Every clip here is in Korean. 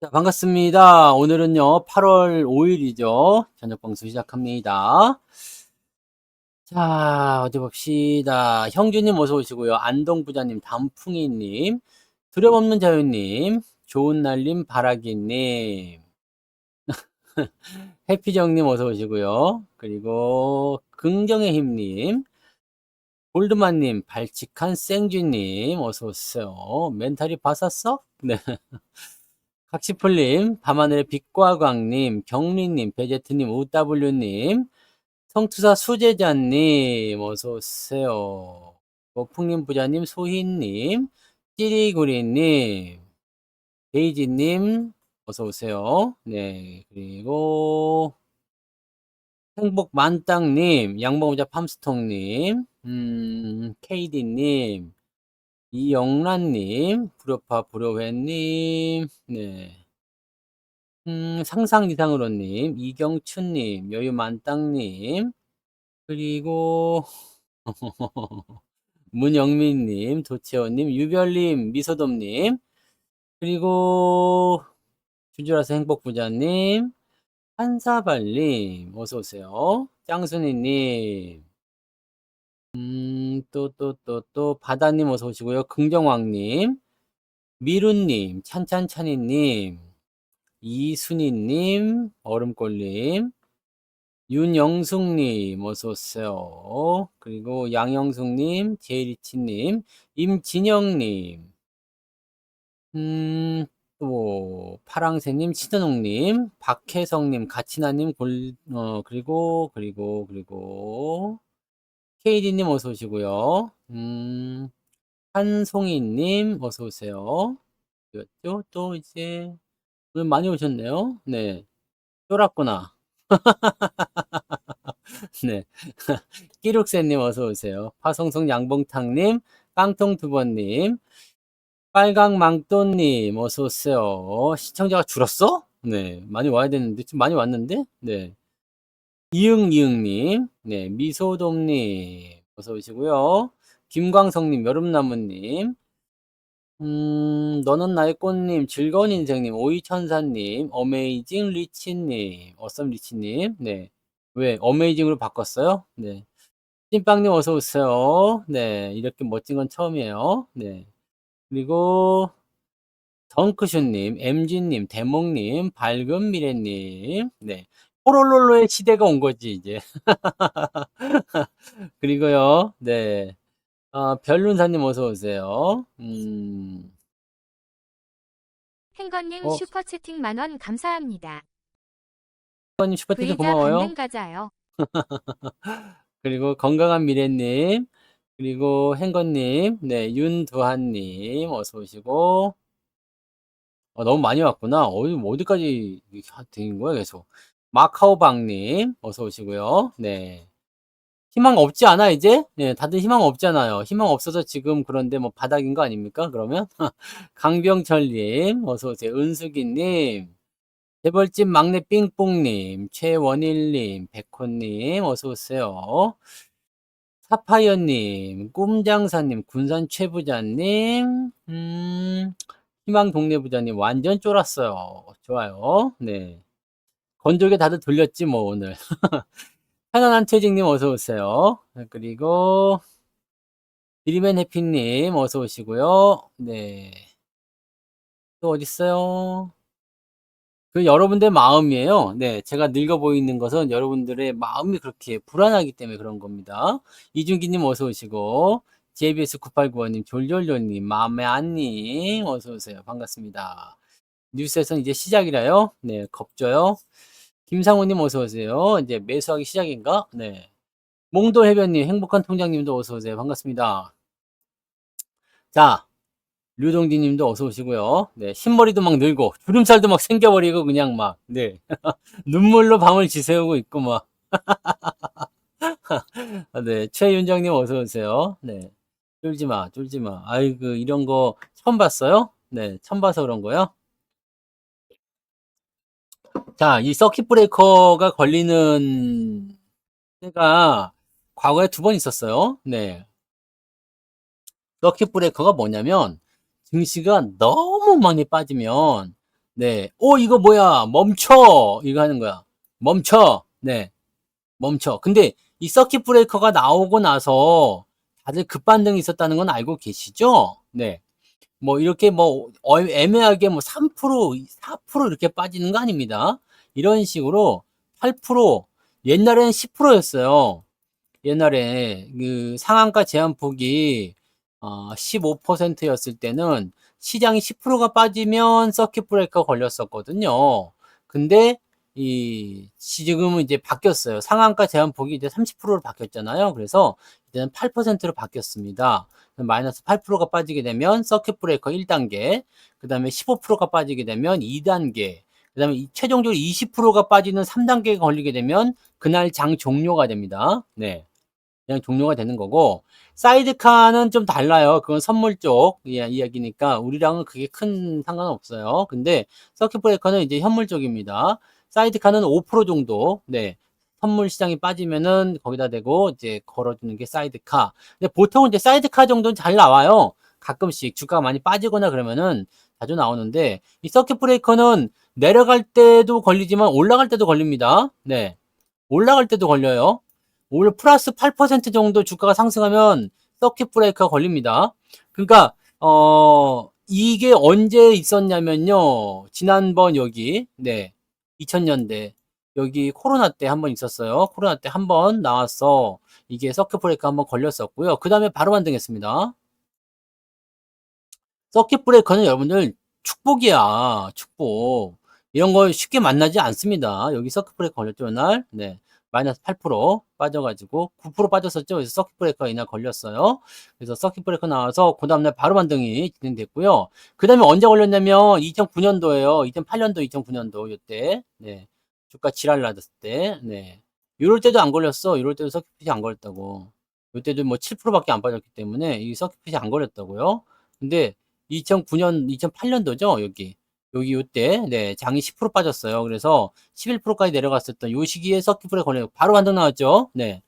자, 반갑습니다. 오늘은요, 8월 5일이죠. 저녁 방송 시작합니다. 자, 어디 봅시다. 형주님 어서 오시고요. 안동부자님, 단풍이님, 두려움없는 자유님, 좋은 날님, 바라기님, 해피정님 어서 오시고요. 그리고 긍정의 힘님, 골드만님, 발칙한 생쥐님 어서 오세요. 멘탈이 바삭어? 네. 각시풀님, 밤하늘의 빛과 광님, 경리님, 베제트님, OW님, 성투사 수제자님, 어서오세요. 머풍님 부자님, 소희님, 찌리구리님, 데이지님, 어서오세요. 네, 그리고 행복 만땅님, 양봉자 팜스통님, KD님, 이영란님, 불효파 불효회님, 네. 상상 이상으로님, 이경춘님, 여유만땅님, 그리고 문영민님, 도채원님, 유별님, 미소돔님, 그리고 주주라서 행복부자님, 한사발님, 어서오세요. 짱순이님, 또, 바다님 어서오시고요. 긍정왕님, 미루님, 찬찬찬이님, 이순희님, 얼음골님, 윤영숙님, 어서오세요. 그리고 양영숙님, 제이리치님, 임진영님, 또, 파랑새님, 신은옥님, 박혜성님, 가치나님, 그리고, 케이디님 어서오시고요. 한송이님, 어서오세요. 또 이제, 오늘 많이 오셨네요. 네. 쫄았구나. 네. 끼룩새님 어서오세요. 화성성 양봉탕님, 깡통두번님, 빨강망토님 어서오세요. 시청자가 줄었어? 네. 많이 와야 되는데, 좀 많이 왔는데? 네. 이응이응님, 네. 미소돔님 어서오시고요. 김광성님, 여름나무님, 너는 나의 꽃님, 즐거운 인생님, 오이천사님, 어메이징 리치님, 어썸 리치님, 네. 왜, 어메이징으로 바꿨어요? 네. 찐빵님 어서 오세요. 네, 이렇게 멋진 건 처음이에요. 네. 그리고 덩크슛님, MG님, 대목님, 밝은 미래님, 네. 포롤롤로의 시대가 온 거지, 이제. 그리고요, 네. 별룬사님 어서 오세요. 행건님 어, 슈퍼채팅 만원 감사합니다. 선님 슈퍼챗 V자 고마워요. 받는 가자요. 그리고 건강한 미래님, 그리고 행건님, 네, 윤두한님 어서 오시고, 너무 많이 왔구나. 어디까지 된 거야, 계속. 마카오방님, 어서 오시고요. 네. 희망 없지 않아, 이제? 네, 다들 희망 없잖아요. 희망 없어서 지금 그런데 뭐 바닥인 거 아닙니까, 그러면? 강병철님, 어서 오세요. 은숙이님, 재벌집 막내 삥뽕님, 최원일님, 백호님, 어서 오세요. 사파이어님, 꿈장사님, 군산 최부자님, 희망 동네부자님, 완전 쫄았어요. 좋아요. 네. 건조게 다들 돌렸지, 뭐, 오늘. 편안한 채직님, 어서오세요. 그리고, 드리맨 해피님, 어서오시고요. 네. 또 어딨어요? 그 여러분들 마음이에요. 네. 제가 늙어 보이는 것은 여러분들의 마음이 그렇게 불안하기 때문에 그런 겁니다. 이준기님, 어서오시고, JBS 9895님, 졸졸졸님, 마음의 안님, 어서오세요. 반갑습니다. 뉴스에서는 이제 시작이라요. 네, 겁줘요. 김상우님 어서오세요. 이제 매수하기 시작인가? 네. 몽도 해변님, 행복한 통장님도 어서오세요. 반갑습니다. 자, 류동진님도 어서오시고요. 네, 흰머리도 막 늘고, 주름살도 막 생겨버리고, 그냥 막, 네. 눈물로 밤을 지새우고 있고, 막. 네, 최윤정님 어서오세요. 네. 쫄지 마, 쫄지 마. 아이고, 이런 거 처음 봤어요? 네, 처음 봐서 그런 거요? 자, 이 서킷 브레이커가 걸리는 때가 과거에 두 번 있었어요. 네. 서킷 브레이커가 뭐냐면 증시가 너무 많이 빠지면 네. 이거 뭐야? 멈춰! 이거 하는 거야. 멈춰! 네. 멈춰. 근데 이 서킷 브레이커가 나오고 나서 다들 급반등이 있었다는 건 알고 계시죠? 네. 뭐 이렇게 뭐 애매하게 뭐 3%, 4% 이렇게 빠지는 거 아닙니다. 이런 식으로 8%, 옛날에는 10%였어요. 옛날에 그 상한가 제한폭이 15%였을 때는 시장이 10%가 빠지면 서킷 브레이커 걸렸었거든요. 근데 지금은 이제 바뀌었어요. 상한가 제한폭이 이제 30%로 바뀌었잖아요. 그래서 이제는 8%로 바뀌었습니다. 마이너스 8%가 빠지게 되면 서킷 브레이커 1단계, 그 다음에 15%가 빠지게 되면 2단계, 그 다음에 최종적으로 20%가 빠지는 3단계가 걸리게 되면 그날 장 종료가 됩니다. 네. 그냥 종료가 되는 거고, 사이드카는 좀 달라요. 그건 선물 쪽 이야기니까 우리랑은 그게 큰 상관은 없어요. 근데 서킷 브레이커는 이제 현물 쪽입니다. 사이드카는 5% 정도, 네. 선물 시장이 빠지면은 거기다 대고 이제 걸어주는 게 사이드카. 근데 보통은 이제 사이드카 정도는 잘 나와요. 가끔씩 주가가 많이 빠지거나 그러면은 자주 나오는데, 이 서킷 브레이커는 내려갈 때도 걸리지만 올라갈 때도 걸립니다. 네. 올라갈 때도 걸려요. 오히려 플러스 8% 정도 주가가 상승하면 서킷 브레이커가 걸립니다. 그러니까 이게 언제 있었냐면요. 지난번 여기 2000년대 여기 코로나 때 한번 있었어요. 코로나 때 한번 나왔어. 이게 서킷 브레이커 한번 걸렸었고요. 그 다음에 바로 반등했습니다. 서킷 브레이커는 여러분들 축복이야. 축복. 이런 거 쉽게 만나지 않습니다. 여기 서킷 브레이커 걸렸죠, 날. 네. 마이너스 8% 빠져가지고 9% 빠졌었죠. 그래서 서킷 브레이커 이날 걸렸어요. 그래서 서킷 브레이커 나와서 그 다음날 바로 반등이 진행됐고요. 그 다음에 언제 걸렸냐면 2009년도에요. 2008년도, 2009년도 이때. 네. 주가 지랄 났을 때. 네. 이럴 때도 안 걸렸어. 이럴 때도 서킷 안 걸렸다고. 이때도 뭐 7%밖에 안 빠졌기 때문에 이 서킷 안 걸렸다고요. 근데 2009년, 2008년도죠, 여기 요때, 네, 장이 10% 빠졌어요. 그래서 11%까지 내려갔었던 요 시기에 서킷불에 걸려요. 바로 반등 나왔죠. 네.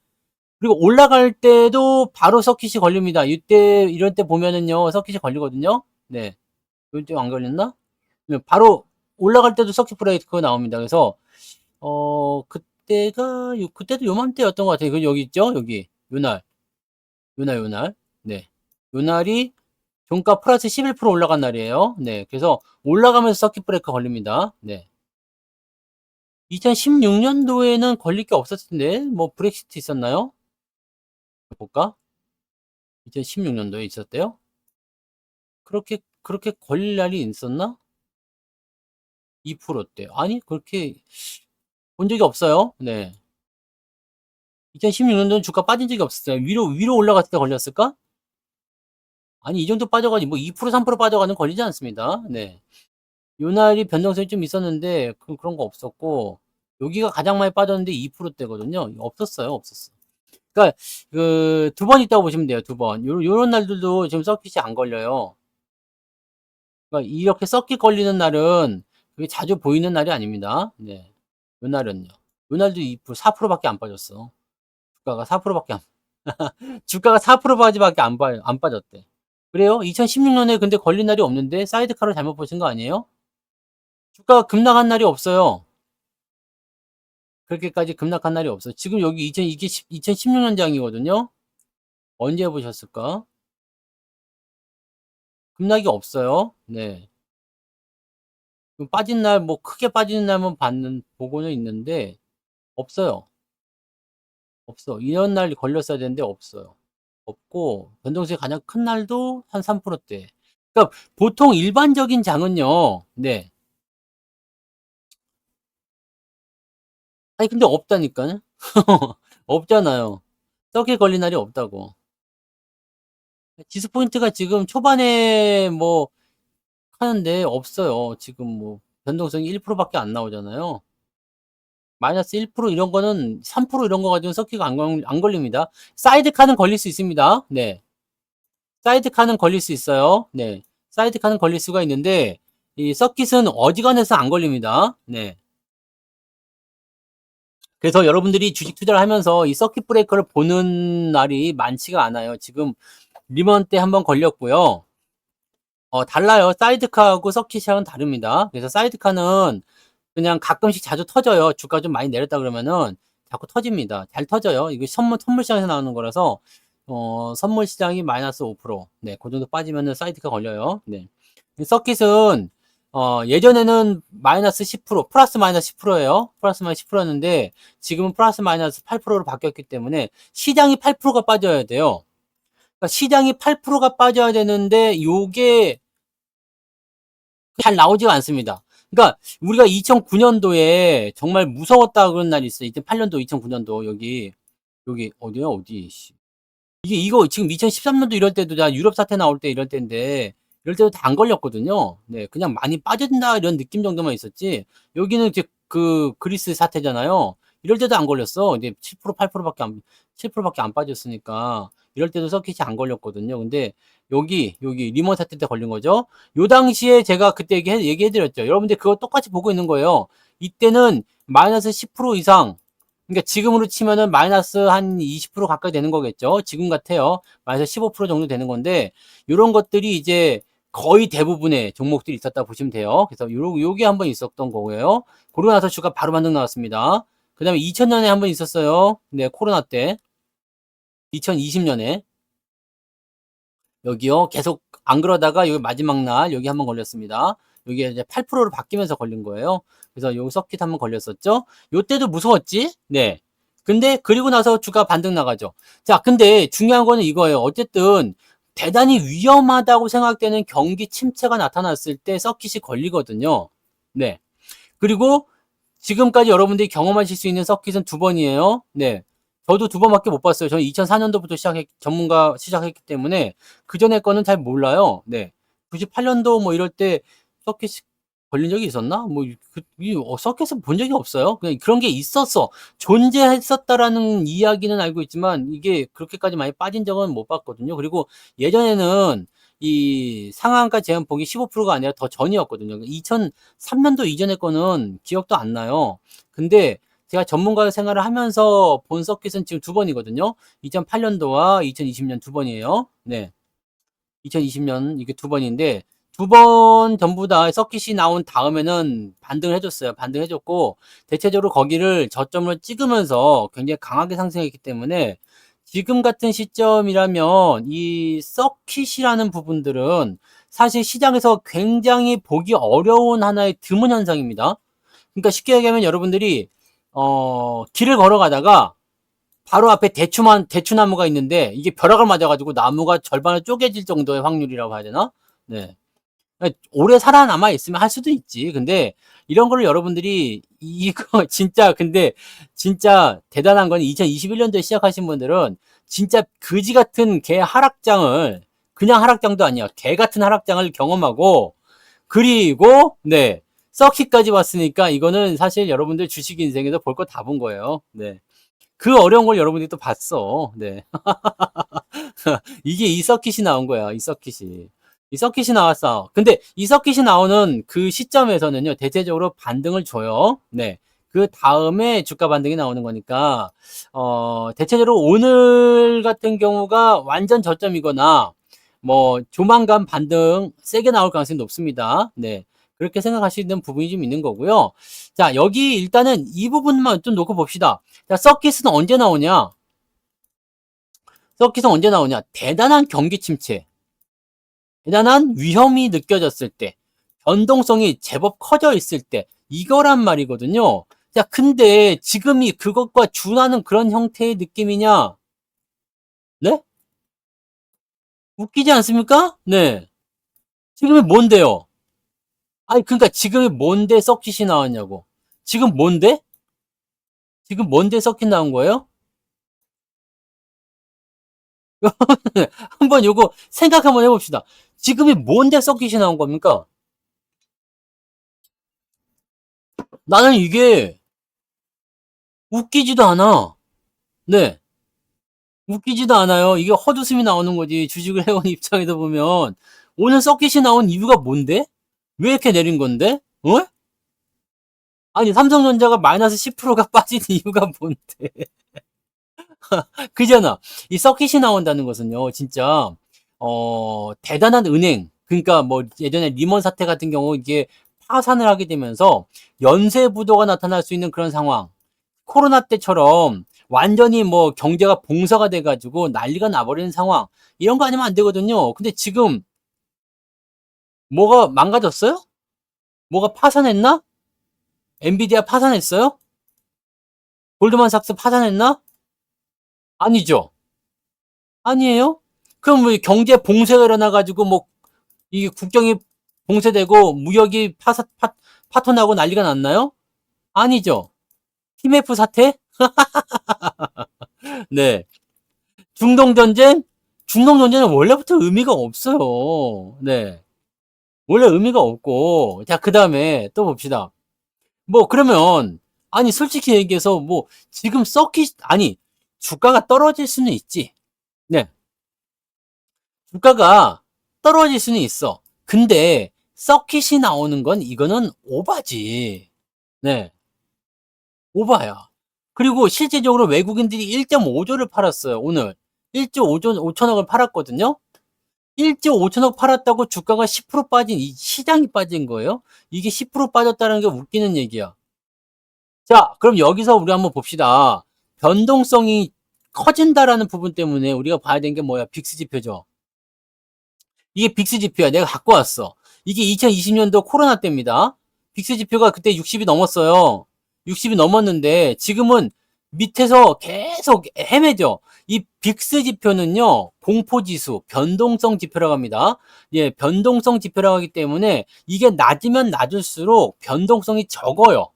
그리고 올라갈 때도 바로 서킷이 걸립니다. 이때, 이런 때 보면은요, 서킷이 걸리거든요. 네. 요때 안 걸렸나? 바로 올라갈 때도 서킷 브레이크 나옵니다. 그래서, 그때도 요맘때였던 것 같아요. 그 여기 있죠? 여기. 요날. 네. 요날이 종가 플러스 11% 올라간 날이에요. 네. 그래서 올라가면서 서킷 브레이커 걸립니다. 네. 2016년도에는 걸릴 게 없었을 텐데, 뭐, 브렉시트 있었나요? 볼까? 2016년도에 있었대요? 그렇게 걸릴 날이 있었나? 2%대. 아니, 그렇게 본 적이 없어요. 네. 2016년도는 주가 빠진 적이 없었어요. 위로 올라갔을 때 걸렸을까? 아니, 이 정도 빠져가지고, 뭐, 2%, 3% 빠져가는 걸리지 않습니다. 네. 요 날이 변동성이 좀 있었는데 그런 거 없었고, 여기가 가장 많이 빠졌는데 2%대거든요. 없었어요. 그러니까 그 두 번 있다고 보시면 돼요. 두 번. 요런 날들도 지금 서킷이 안 걸려요. 그러니까 이렇게 서킷 걸리는 날은 그게 자주 보이는 날이 아닙니다. 네. 요 날은요. 요 날도 2%, 4%밖에 안 빠졌어. 주가가 4%밖에 안 주가가 4%까지밖에 안 빠졌대. 그래요? 2016년에 근데 걸린 날이 없는데 사이드카를 잘못 보신 거 아니에요? 주가가 급락한 날이 없어요. 그렇게까지 급락한 날이 없어요. 지금 여기 이게 2016년 장이거든요. 언제 보셨을까? 급락이 없어요. 네. 빠진 날, 뭐 크게 빠지는 날만 보고는 있는데 없어요. 없어. 이런 날 걸렸어야 되는데 없어요. 없고 변동성이 가장 큰 날도 한 3%대. 그러니까 보통 일반적인 장은요. 네. 아니 근데 없다니까요. 없잖아요. 떡에 걸린 날이 없다고. 지수 포인트가 지금 초반에 뭐 하는데 없어요. 지금 뭐 변동성이 1%밖에 안 나오잖아요. 마이너스 1% 이런 거는 3% 이런 거 가지고 서킷가 안 걸립니다. 사이드카는 걸릴 수 있습니다. 네. 사이드카는 걸릴 수 있어요. 네. 사이드카는 걸릴 수가 있는데 이 서킷은 어지간해서 안 걸립니다. 네. 그래서 여러분들이 주식 투자를 하면서 이 서킷 브레이커를 보는 날이 많지가 않아요. 지금 리먼 때 한번 걸렸고요. 달라요. 사이드카하고 서킷이랑은 다릅니다. 그래서 사이드카는 그냥 가끔씩 자주 터져요. 주가 좀 많이 내렸다 그러면은 자꾸 터집니다. 잘 터져요. 이거 선물 시장에서 나오는 거라서 선물 시장이 마이너스 5%. 네, 그 정도 빠지면은 사이드카 걸려요. 네. 서킷은 예전에는 마이너스 10%, 플러스 마이너스 10%예요. 플러스 마이너스 10%였는데 지금은 플러스 마이너스 8%로 바뀌었기 때문에 시장이 8%가 빠져야 돼요. 그러니까 시장이 8%가 빠져야 되는데 요게 잘 나오지가 않습니다. 그러니까 우리가 2009년도에 정말 무서웠다 그런 날이 있어요. 2008년도, 2009년도 여기 어디야 어디? 이거 지금 2013년도 이럴 때도 다 유럽 사태 나올 때 이럴 때인데 이럴 때도 다 안 걸렸거든요. 네, 그냥 많이 빠진다 이런 느낌 정도만 있었지. 여기는 이제 그 그리스 사태잖아요. 이럴 때도 안 걸렸어. 이제 7% 8%밖에 안 7%밖에 안 빠졌으니까 이럴 때도 서킷이 안 걸렸거든요. 근데 여기 리먼 사태 때 걸린 거죠. 요 당시에 제가 그때 얘기해드렸죠. 여러분들 그거 똑같이 보고 있는 거예요. 이때는 마이너스 10% 이상, 그러니까 지금으로 치면은 마이너스 한 20% 가까이 되는 거겠죠. 지금 같아요. 마이너스 15% 정도 되는 건데, 요런 것들이 이제 거의 대부분의 종목들이 있었다 보시면 돼요. 그래서 요게 한번 있었던 거고요. 그러고 나서 주가 바로 반등 나왔습니다. 그 다음에 2000년에 한번 있었어요. 네, 코로나 때. 2020년에. 여기요. 계속 안 그러다가 여기 마지막 날 여기 한번 걸렸습니다. 여기 이제 8%로 바뀌면서 걸린 거예요. 그래서 요 서킷 한번 걸렸었죠. 요때도 무서웠지? 네. 근데 그리고 나서 주가 반등 나가죠. 자, 근데 중요한 거는 이거예요. 어쨌든 대단히 위험하다고 생각되는 경기 침체가 나타났을 때 서킷이 걸리거든요. 네. 그리고 지금까지 여러분들이 경험하실 수 있는 서킷은 두 번이에요. 네. 저도 두 번밖에 못 봤어요. 저는 2004년도부터 전문가 시작했기 때문에 그 전에 거는 잘 몰라요. 네. 98년도 뭐 이럴 때 서킷 걸린 적이 있었나? 서킷을 본 적이 없어요. 그냥 그런 게 있었어. 존재했었다라는 이야기는 알고 있지만 이게 그렇게까지 많이 빠진 적은 못 봤거든요. 그리고 예전에는 이 상한가 제한폭이 15%가 아니라 더 전이었거든요. 2003년도 이전의 거는 기억도 안 나요. 근데 제가 전문가 생활을 하면서 본 서킷은 지금 두 번이거든요. 2008년도와 2020년 두 번이에요. 네. 2020년 이게 두 번인데 두 번 전부 다 서킷이 나온 다음에는 반등을 해줬어요. 반등해줬고 대체적으로 거기를 저점을 찍으면서 굉장히 강하게 상승했기 때문에 지금 같은 시점이라면 이 서킷이라는 부분들은 사실 시장에서 굉장히 보기 어려운 하나의 드문 현상입니다. 그러니까 쉽게 얘기하면 여러분들이 길을 걸어가다가 바로 앞에 대추나무가 있는데 이게 벼락을 맞아가지고 나무가 절반을 쪼개질 정도의 확률이라고 해야 되나? 네. 오래 살아남아 있으면 할 수도 있지. 근데 이런 거를 여러분들이 이거 진짜 대단한 건 2021년도에 시작하신 분들은 진짜 그지 같은 개 하락장을, 그냥 하락장도 아니야. 개 같은 하락장을 경험하고 그리고 네. 서킷까지 왔으니까 이거는 사실 여러분들 주식 인생에서 볼 거 다 본 거예요. 네. 그 어려운 걸 여러분들이 또 봤어. 네. 이게 이 서킷이 나온 거야. 이 서킷이. 이 서킷이 나왔어. 근데 이 서킷이 나오는 그 시점에서는요, 대체적으로 반등을 줘요. 네. 그 다음에 주가 반등이 나오는 거니까, 대체적으로 오늘 같은 경우가 완전 저점이거나, 뭐, 조만간 반등 세게 나올 가능성이 높습니다. 네. 그렇게 생각하시는 부분이 좀 있는 거고요. 자, 여기 일단은 이 부분만 좀 놓고 봅시다. 자, 서킷은 언제 나오냐? 서킷은 언제 나오냐? 대단한 경기 침체, 대단한 위험이 느껴졌을 때, 변동성이 제법 커져 있을 때, 이거란 말이거든요. 자, 근데 지금이 그것과 준하는 그런 형태의 느낌이냐? 네? 웃기지 않습니까? 네. 지금이 뭔데요? 아니, 그러니까 지금이 뭔데 서킷이 나왔냐고. 지금 뭔데? 지금 뭔데 서킷 나온 거예요? 한번 요거 생각 한번 해봅시다. 지금이 뭔데 서킷이 나온 겁니까? 나는 이게 웃기지도 않아. 네. 웃기지도 않아요. 이게 헛웃음이 나오는 거지. 주식을 해온 입장에서 보면. 오늘 서킷이 나온 이유가 뭔데? 왜 이렇게 내린 건데? 어? 아니, 삼성전자가 마이너스 10%가 빠진 이유가 뭔데? 그잖아. 이 서킷이 나온다는 것은요, 진짜, 대단한 은행, 그러니까 뭐 예전에 리먼 사태 같은 경우 이게 파산을 하게 되면서 연쇄 부도가 나타날 수 있는 그런 상황. 코로나 때처럼 완전히 뭐 경제가 봉쇄가 돼 가지고 난리가 나 버리는 상황. 이런 거 아니면 안 되거든요. 근데 지금 뭐가 망가졌어요? 뭐가 파산했나? 엔비디아 파산했어요? 골드만삭스 파산했나? 아니죠. 아니에요? 그럼 뭐 경제 봉쇄가 일어나 가지고 뭐 이게 국경이 봉쇄되고 무역이 파토나고 난리가 났나요? 아니죠. TMF 사태? 네. 중동 전쟁? 중동 전쟁은 원래부터 의미가 없어요. 네. 원래 의미가 없고. 자, 그다음에 또 봅시다. 뭐 그러면 아니 솔직히 얘기해서 뭐 지금 아니 주가가 떨어질 수는 있지. 네. 주가가 떨어질 수는 있어. 근데 서킷이 나오는 건 이거는 오바지. 네. 오바야. 그리고 실질적으로 외국인들이 1.5조를 팔았어요, 오늘. 1조 5천억을 팔았거든요. 1조 5천억 팔았다고 주가가 10% 빠진, 이 시장이 빠진 거예요. 이게 10% 빠졌다는 게 웃기는 얘기야. 자, 그럼 여기서 우리 한번 봅시다. 변동성이 커진다라는 부분 때문에 우리가 봐야 되는 게 뭐야? 빅스 지표죠. 이게 빅스 지표야. 내가 갖고 왔어. 이게 2020년도 코로나 때입니다. 빅스 지표가 그때 60이 넘었어요. 60이 넘었는데 지금은 밑에서 계속 헤매죠. 이 빅스 지표는요, 공포지수, 변동성 지표라고 합니다. 예, 변동성 지표라고 하기 때문에 이게 낮으면 낮을수록 변동성이 적어요.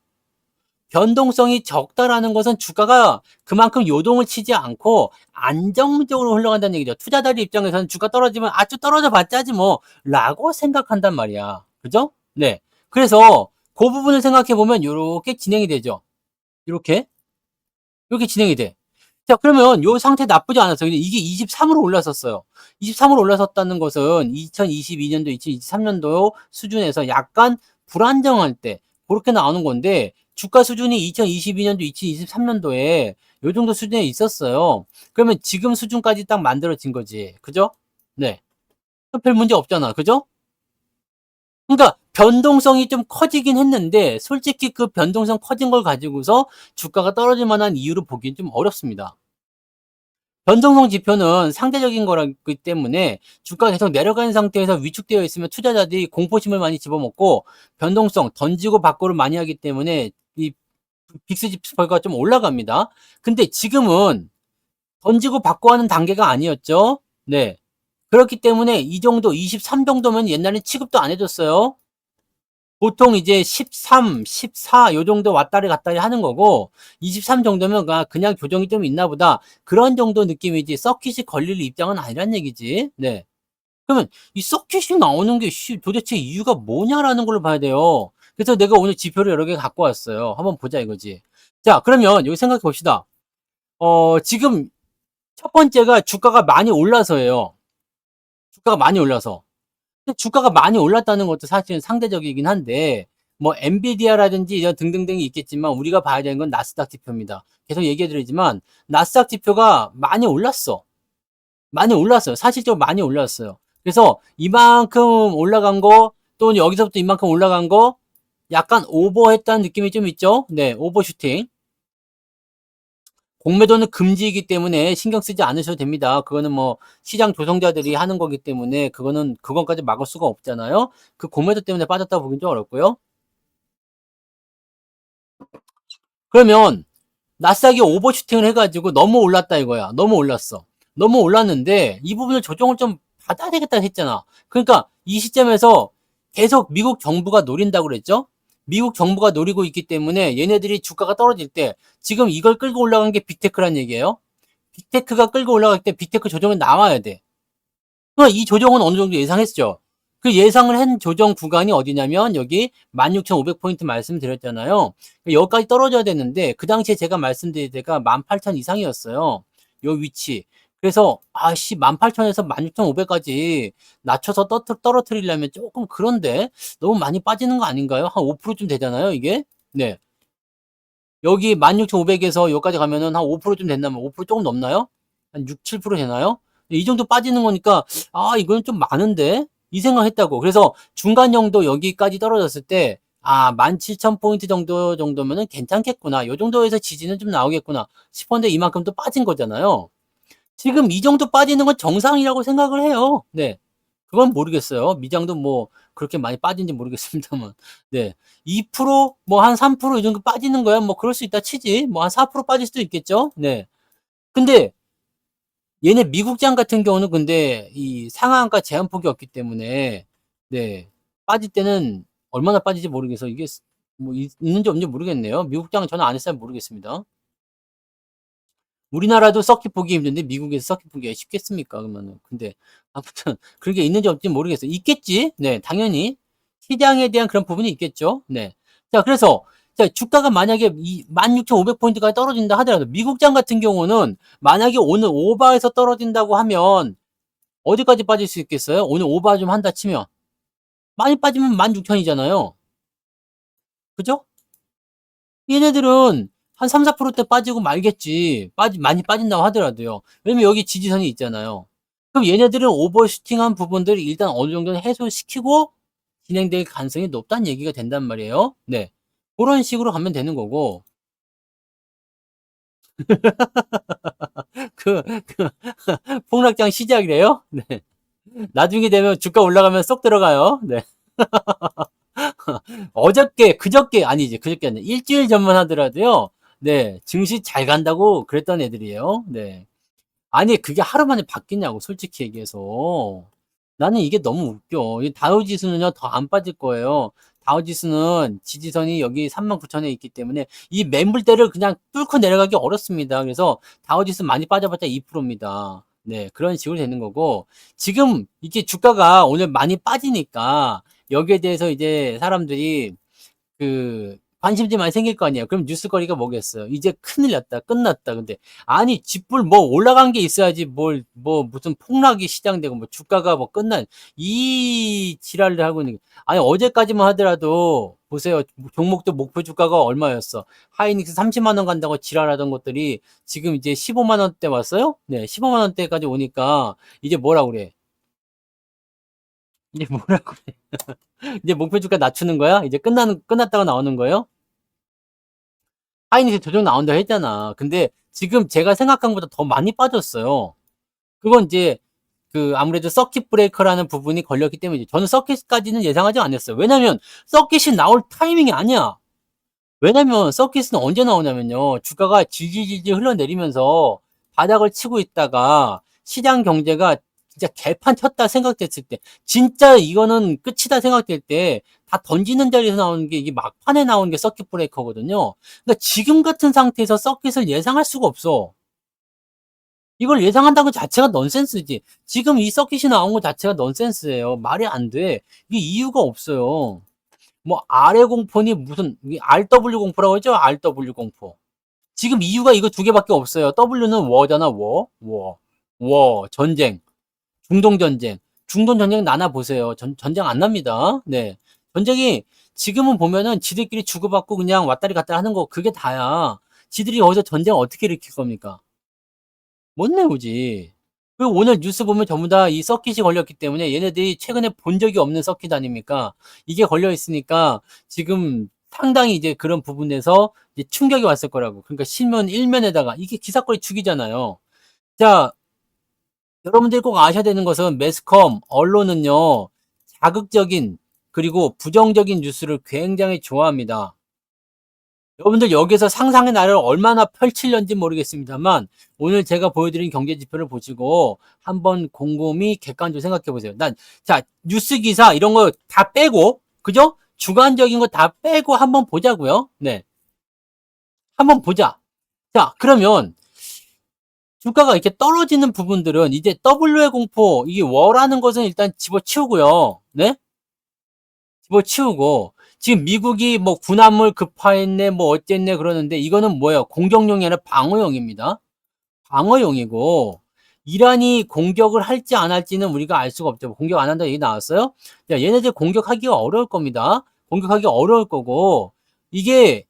변동성이 적다라는 것은 주가가 그만큼 요동을 치지 않고 안정적으로 흘러간다는 얘기죠. 투자자들 입장에서는 주가 떨어지면 아주 떨어져 봤자지 뭐 라고 생각한단 말이야. 그죠? 네. 그래서 그 부분을 생각해 보면 이렇게 진행이 되죠. 이렇게 진행이 돼. 자, 그러면 요 상태 나쁘지 않았어요. 근데 이게 23으로 올랐었어요. 23으로 올라섰다는 것은 2022년도, 2023년도 수준에서 약간 불안정할 때 그렇게 나오는 건데 주가 수준이 2022년도, 2023년도에 요 정도 수준에 있었어요. 그러면 지금 수준까지 딱 만들어진 거지. 그죠? 네. 별 문제 없잖아. 그죠? 그러니까 변동성이 좀 커지긴 했는데 솔직히 그 변동성 커진 걸 가지고서 주가가 떨어질 만한 이유를 보기는 좀 어렵습니다. 변동성 지표는 상대적인 거라기 때문에 주가가 계속 내려가는 상태에서 위축되어 있으면 투자자들이 공포심을 많이 집어먹고 변동성 던지고 받고를 많이 하기 때문에 이 빅스 지표가 좀 올라갑니다. 근데 지금은 던지고 받고 하는 단계가 아니었죠. 네. 그렇기 때문에 이 정도 23 정도면 옛날에 취급도 안 해줬어요. 보통 이제 13, 14 요 정도 왔다리 갔다리 하는 거고 23 정도면 그냥 교정이 좀 있나 보다. 그런 정도 느낌이지 서킷이 걸릴 입장은 아니란 얘기지. 네. 그러면 이 서킷이 나오는 게 도대체 이유가 뭐냐라는 걸로 봐야 돼요. 그래서 내가 오늘 지표를 여러 개 갖고 왔어요. 한번 보자 이거지. 자, 그러면 여기 생각해 봅시다. 지금 첫 번째가 주가가 많이 올라서예요. 주가가 많이 올라서. 주가가 많이 올랐다는 것도 사실은 상대적이긴 한데 뭐 엔비디아라든지 이런 등등등이 있겠지만 우리가 봐야 되는 건 나스닥 지표입니다. 계속 얘기해 드리지만 나스닥 지표가 많이 올랐어. 많이 올랐어요. 사실적으로 많이 올랐어요. 그래서 이만큼 올라간 거 또는 여기서부터 이만큼 올라간 거 약간 오버했다는 느낌이 좀 있죠. 네, 오버슈팅. 공매도는 금지이기 때문에 신경 쓰지 않으셔도 됩니다. 그거는 뭐 시장 조성자들이 하는 거기 때문에 그건까지 막을 수가 없잖아요. 그 공매도 때문에 빠졌다고 보긴 좀 어렵고요. 그러면 나스닥이 오버슈팅을 해가지고 너무 올랐다 이거야. 너무 올랐어. 너무 올랐는데 이 부분을 조정을 좀 받아야 되겠다 했잖아. 그러니까 이 시점에서 계속 미국 정부가 노린다고 그랬죠. 미국 정부가 노리고 있기 때문에 얘네들이 주가가 떨어질 때 지금 이걸 끌고 올라간 게 빅테크란 얘기예요. 빅테크가 끌고 올라갈 때 빅테크 조정이 나와야 돼. 그러니까 이 조정은 어느 정도 예상했죠. 그 예상을 한 조정 구간이 어디냐면 여기 16,500포인트 말씀드렸잖아요. 여기까지 떨어져야 되는데 그 당시에 제가 말씀드릴 때가 18,000 이상이었어요. 요 위치. 그래서 18,000에서 16,500까지 낮춰서 떨어뜨리려면 조금 그런데 너무 많이 빠지는 거 아닌가요? 한 5%쯤 되잖아요, 이게. 네. 여기 16,500에서 여기까지 가면은 한 5%쯤 된다면 5% 조금 넘나요? 한 6, 7% 되나요? 이 정도 빠지는 거니까 이거는 좀 많은데. 이 생각했다고. 그래서 중간 정도 여기까지 떨어졌을 때 17,000포인트 정도면은 괜찮겠구나. 요 정도에서 지지는 좀 나오겠구나 싶었는데 이만큼 또 빠진 거잖아요. 지금 이 정도 빠지는 건 정상이라고 생각을 해요. 네. 그건 모르겠어요. 미장도 뭐 그렇게 많이 빠진지 모르겠습니다만. 네. 2% 뭐 한 3% 이 정도 빠지는 거야. 뭐 그럴 수 있다 치지. 뭐 한 4% 빠질 수도 있겠죠. 네. 근데 얘네 미국장 같은 경우는 근데 이 상한가 제한폭이 없기 때문에 네. 빠질 때는 얼마나 빠질지 모르겠어. 이게 뭐 있는지 없는지 모르겠네요. 미국장은 저는 안 했으면 모르겠습니다. 우리나라도 서킷 보기 힘든데 미국에서 서킷 보기가 쉽겠습니까? 그러면은. 근데 아무튼 그런 게 있는지 없는지 모르겠어요. 있겠지? 네, 당연히 시장에 대한 그런 부분이 있겠죠. 네. 자, 그래서 자, 주가가 만약에 16,500포인트까지 떨어진다 하더라도 미국장 같은 경우는 만약에 오늘 오바에서 떨어진다고 하면 어디까지 빠질 수 있겠어요? 오늘 오바 좀 한다 치면 많이 빠지면 16,000이잖아요. 그죠? 얘네들은 한 3, 4%대 빠지고 말겠지. 많이 빠진다고 하더라도요. 왜냐면 여기 지지선이 있잖아요. 그럼 얘네들은 오버슈팅한 부분들을 일단 어느 정도는 해소시키고 진행될 가능성이 높다는 얘기가 된단 말이에요. 네. 그런 식으로 가면 되는 거고. 그, 폭락장 시작이래요? 네. 나중에 되면 주가 올라가면 쏙 들어가요. 네. 그저께, 아니지, 그저께 아니라 일주일 전만 하더라도요. 네. 증시 잘 간다고 그랬던 애들이에요. 네. 아니, 그게 하루 만에 바뀌냐고, 솔직히 얘기해서. 나는 이게 너무 웃겨. 이 다우지수는요, 더 안 빠질 거예요. 다우지수는 지지선이 여기 39,000에 있기 때문에 이 매물대를 그냥 뚫고 내려가기 어렵습니다. 그래서 다우지수 많이 빠져봤자 2%입니다. 네, 그런 식으로 되는 거고. 지금 이게 주가가 오늘 많이 빠지니까 여기에 대해서 이제 사람들이 관심이 많이 생길 거 아니에요. 그럼 뉴스거리가 뭐겠어요? 이제 큰일 났다, 끝났다. 근데, 아니, 집불 뭐 올라간 게 있어야지 무슨 폭락이 시작되고, 뭐 주가가 뭐 이 지랄을 하고 있는 게. 아니, 어제까지만 하더라도, 보세요. 종목도 목표 주가가 얼마였어? 하이닉스 30만원 간다고 지랄하던 것들이 지금 이제 15만원대 왔어요? 네, 15만원대까지 오니까, 이제 뭐라 그래? 이제 뭐라고 그래? 이제 목표 주가 낮추는 거야? 이제 끝났다고 나오는 거예요? 하이닉스 조정 나온다 했잖아. 근데 지금 제가 생각한 것보다 더 많이 빠졌어요. 그건 이제 아무래도 서킷 브레이커라는 부분이 걸렸기 때문이지. 저는 서킷까지는 예상하지 않았어요. 왜냐면 서킷이 나올 타이밍이 아니야. 왜냐면 서킷은 언제 나오냐면요. 주가가 질질질질 흘러내리면서 바닥을 치고 있다가 시장 경제가 진짜 개판 쳤다 생각됐을 때, 진짜 이거는 끝이다 생각될 때 다 던지는 자리에서 나오는 게 이게 막판에 나오는 게 서킷 브레이커거든요. 그러니까 지금 같은 상태에서 서킷을 예상할 수가 없어. 이걸 예상한다는 것 자체가 넌센스지. 지금 이 서킷이 나온 것 자체가 넌센스예요. 말이 안 돼. 이게 이유가 없어요. 뭐 아래 공포니 무슨 RW 공포라고 했죠? RW 공포. 지금 이유가 이거 두 개밖에 없어요. W는 워잖아. 전쟁. 중동 전쟁. 중동 전쟁 나나 보세요. 전쟁 안 납니다. 네. 전쟁이 지금은 보면은 지들끼리 주고받고 그냥 왔다리 갔다리 하는 거 그게 다야. 지들이 어디서 전쟁 어떻게 일으킬 겁니까? 못 내오지. 그리고 오늘 뉴스 보면 전부 다 이 서킷이 걸렸기 때문에 얘네들이 최근에 본 적이 없는 서킷 아닙니까? 이게 걸려 있으니까 지금 상당히 이제 그런 부분에서 이제 충격이 왔을 거라고. 그러니까 신문 일면에다가 이게 기사거리 죽이잖아요. 자, 여러분들이 꼭 아셔야 되는 것은 매스컴, 언론은요, 자극적인 그리고 부정적인 뉴스를 굉장히 좋아합니다. 여러분들 여기서 상상의 나래를 얼마나 펼칠는지 모르겠습니다만 오늘 제가 보여드린 경제 지표를 보시고 한번 곰곰이 객관적으로 생각해 보세요. 자, 뉴스 기사 이런 거 다 빼고, 그죠? 주관적인 거 다 빼고 한번 보자고요. 네. 한번 보자. 자, 그러면 주가가 이렇게 떨어지는 부분들은 이제 W의 공포, 이게 워라는 것은 일단 집어치우고요. 네? 집어치우고, 지금 미국이 뭐 군함을 급파했네, 뭐 어쨌네 그러는데 이거는 뭐예요? 공격용이 아니라 방어용입니다. 방어용이고, 이란이 공격을 할지 안 할지는 우리가 알 수가 없죠. 공격 안 한다 얘기 나왔어요? 야, 얘네들 공격하기가 어려울 겁니다. 공격하기 어려울 거고, 이게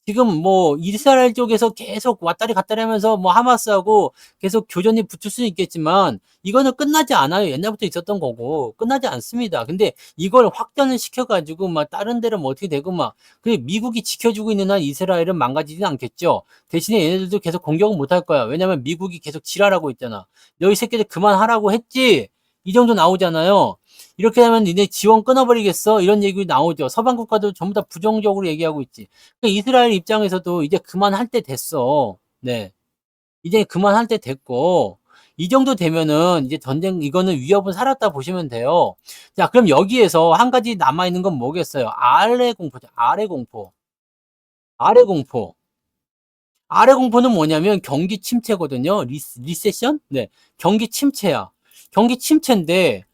지금 뭐 이스라엘 쪽에서 계속 왔다리 갔다리 하면서 뭐 하마스하고 계속 교전이 붙을 수는 있겠지만 이거는 끝나지 않아요. 옛날부터 있었던 거고 끝나지 않습니다. 근데 이걸 확전을 시켜가지고 막 다른 데로 뭐 어떻게 되고 막 그 미국이 지켜주고 있는 한 이스라엘은 망가지진 않겠죠. 대신에 얘네들도 계속 공격은 못 할 거야. 왜냐면 미국이 계속 지랄하고 있잖아. 너희 새끼들 그만하라고 했지. 이 정도 나오잖아요. 이렇게 하면 니네 지원 끊어버리겠어? 이런 얘기 나오죠. 서방 국가도 전부 다 부정적으로 얘기하고 있지. 이스라엘 입장에서도 이제 그만할 때 됐어. 네. 이제 그만할 때 됐고, 이 정도 되면은 이제 전쟁, 이거는 위협은 살았다 보시면 돼요. 자, 그럼 여기에서 한 가지 남아있는 건 뭐겠어요? 아래 공포죠. 아래 공포. 아래 공포. 아래 공포는 뭐냐면 경기 침체거든요. 리세션? 네. 경기 침체야. 경기 침체인데,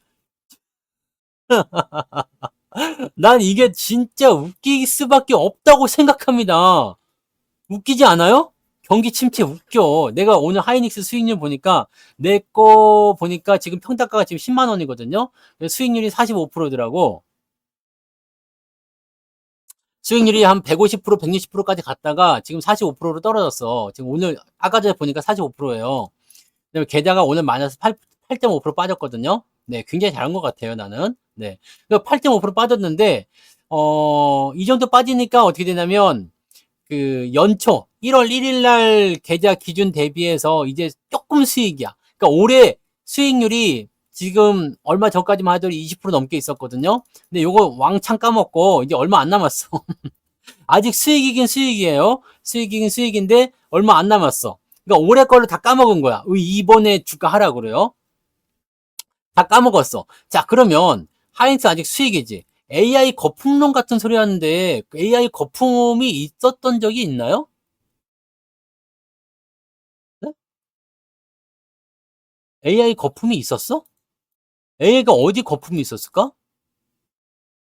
난 이게 진짜 웃길 수밖에 없다고 생각합니다. 웃기지 않아요? 경기 침체 웃겨. 내가 오늘 하이닉스 수익률 보니까 내 거 보니까 지금 평단가가 지금 10만 원이거든요. 수익률이 45%더라고. 수익률이 한 150%, 160%까지 갔다가 지금 45%로 떨어졌어. 지금 오늘 아까 전에 보니까 45%예요. 그다음에 계좌가 오늘 마이너스 8.5% 빠졌거든요. 네, 굉장히 잘한 것 같아요, 나는. 네. 8.5% 빠졌는데 이 정도 빠지니까 어떻게 되냐면 그 연초 1월 1일 날 계좌 기준 대비해서 이제 조금 수익이야. 그러니까 올해 수익률이 지금 얼마 전까지만 하더라도 20% 넘게 있었거든요. 근데 요거 왕창 까먹고 이제 얼마 안 남았어. 아직 수익이긴 수익이에요. 수익이긴 수익인데 얼마 안 남았어. 그러니까 올해 걸로 다 까먹은 거야. 이번에 주가 하라 그래요. 다 까먹었어. 자, 그러면 하이닉스 아직 수익이지. AI 거품론 같은 소리 하는데 AI 거품이 있었던 적이 있나요? 네? AI 거품이 있었어? AI가 어디 거품이 있었을까?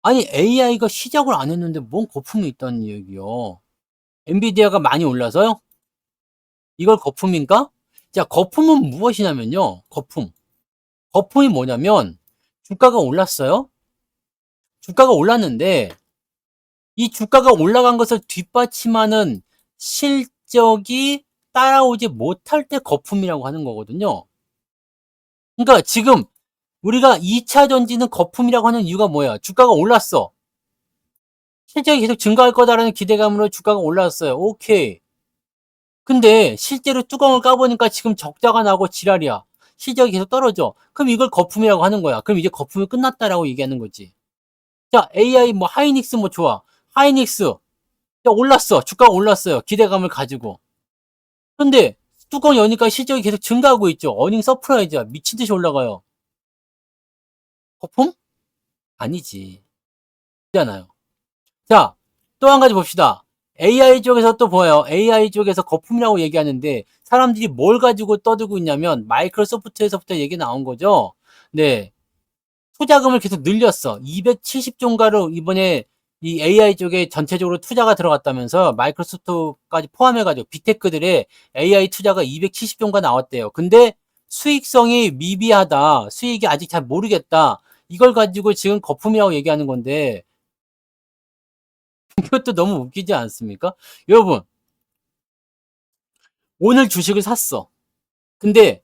아니, AI가 시작을 안 했는데 뭔 거품이 있다는 얘기요. 엔비디아가 많이 올라서요? 이걸 거품인가? 자, 거품은 무엇이냐면요. 거품. 거품이 뭐냐면 주가가 올랐어요. 주가가 올랐는데 이 주가가 올라간 것을 뒷받침하는 실적이 따라오지 못할 때 거품이라고 하는 거거든요. 그러니까 지금 우리가 2차 전지는 거품이라고 하는 이유가 뭐야? 주가가 올랐어. 실적이 계속 증가할 거다라는 기대감으로 주가가 올랐어요. 오케이. 근데 실제로 뚜껑을 까보니까 지금 적자가 나고 지랄이야. 실적이 계속 떨어져. 그럼 이걸 거품이라고 하는 거야. 그럼 이제 거품이 끝났다라고 얘기하는 거지. 자, AI 뭐 하이닉스 뭐 좋아. 하이닉스 야, 올랐어. 주가가 올랐어요. 기대감을 가지고. 근데 뚜껑 여니까 실적이 계속 증가하고 있죠. 어닝 서프라이즈야. 미친 듯이 올라가요. 거품? 아니지. 있잖아요. 자, 또 한 가지 봅시다. AI 쪽에서 또 보여요. AI 쪽에서 거품이라고 얘기하는데 사람들이 뭘 가지고 떠들고 있냐면 마이크로소프트에서부터 얘기 나온 거죠. 네. 투자금을 계속 늘렸어. 270조인가로 이번에 이 AI 쪽에 전체적으로 투자가 들어갔다면서 마이크로소프트까지 포함해가지고 빅테크들의 AI 투자가 270조인가 나왔대요. 근데 수익성이 미비하다. 수익이 아직 잘 모르겠다. 이걸 가지고 지금 거품이라고 얘기하는 건데 이것도 너무 웃기지 않습니까? 여러분, 오늘 주식을 샀어. 근데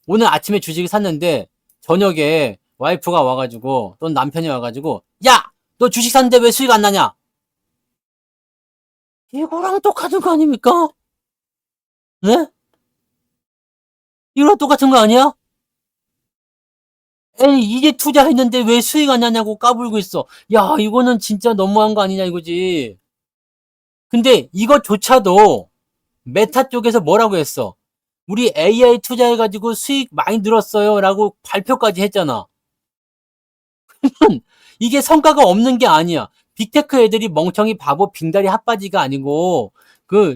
오늘 아침에 주식을 샀는데 저녁에 와이프가 와가지고 또는 남편이 와가지고 야! 너 주식 샀는데 왜 수익 안 나냐? 이거랑 똑같은 거 아닙니까? 네? 이거랑 똑같은 거 아니야? 에이, 이게 투자했는데 왜 수익 안 나냐고 까불고 있어. 야, 이거는 진짜 너무한 거 아니냐 이거지. 근데 이것조차도 메타 쪽에서 뭐라고 했어? 우리 AI 투자해가지고 수익 많이 늘었어요. 라고 발표까지 했잖아. 이게 성과가 없는 게 아니야. 빅테크 애들이 멍청이 바보 빙다리 핫바지가 아니고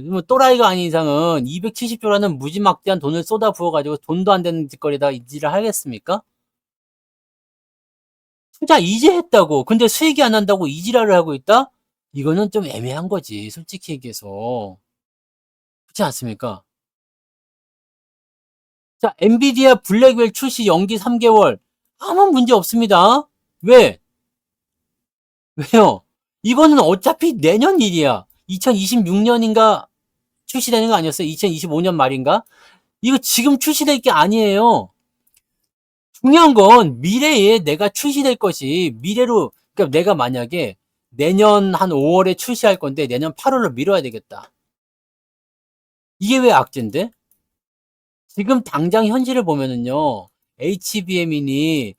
뭐 또라이가 아닌 이상은 270조라는 무지막지한 돈을 쏟아 부어가지고 돈도 안 되는 짓거리다 이지를 하겠습니까? 투자 이제 했다고. 근데 수익이 안 난다고 이지랄을 하고 있다? 이거는 좀 애매한 거지. 솔직히 얘기해서. 그렇지 않습니까? 자, 엔비디아 블랙웰 출시 연기 3개월. 아무 문제 없습니다. 왜? 왜요? 이거는 어차피 내년 일이야. 2026년인가 출시되는 거 아니었어요? 2025년 말인가? 이거 지금 출시될 게 아니에요. 중요한 건 미래에 내가 출시될 것이 미래로, 그러니까 내가 만약에 내년 한 5월에 출시할 건데 내년 8월로 미뤄야 되겠다. 이게 왜 악재인데? 지금 당장 현실을 보면은요, HBM이니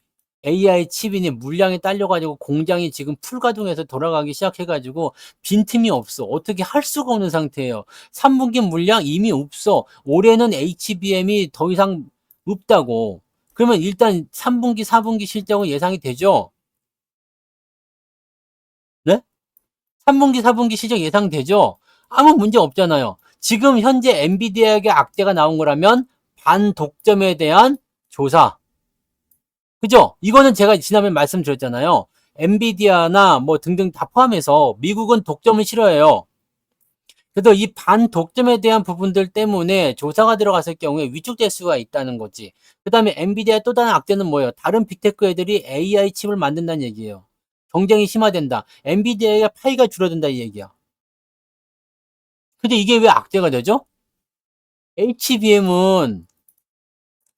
AI 칩이니 물량이 딸려가지고 공장이 지금 풀가동해서 돌아가기 시작해가지고 빈틈이 없어. 어떻게 할 수가 없는 상태예요. 3분기 물량 이미 없어. 올해는 HBM이 더 이상 없다고. 그러면 일단 3분기, 4분기 실적은 예상이 되죠? 네? 3분기, 4분기 실적 예상되죠? 아무 문제 없잖아요. 지금 현재 엔비디아에게 악재가 나온 거라면 반독점에 대한 조사. 그죠? 이거는 제가 지난번에 말씀드렸잖아요. 엔비디아나 뭐 등등 다 포함해서 미국은 독점을 싫어해요. 그래서 이 반독점에 대한 부분들 때문에 조사가 들어갔을 경우에 위축될 수가 있다는 거지. 그 다음에 엔비디아 또 다른 악재는 뭐예요? 다른 빅테크 애들이 AI 칩을 만든다는 얘기예요. 경쟁이 심화된다. 엔비디아의 파이가 줄어든다 이 얘기야. 근데 이게 왜 악재가 되죠? HBM은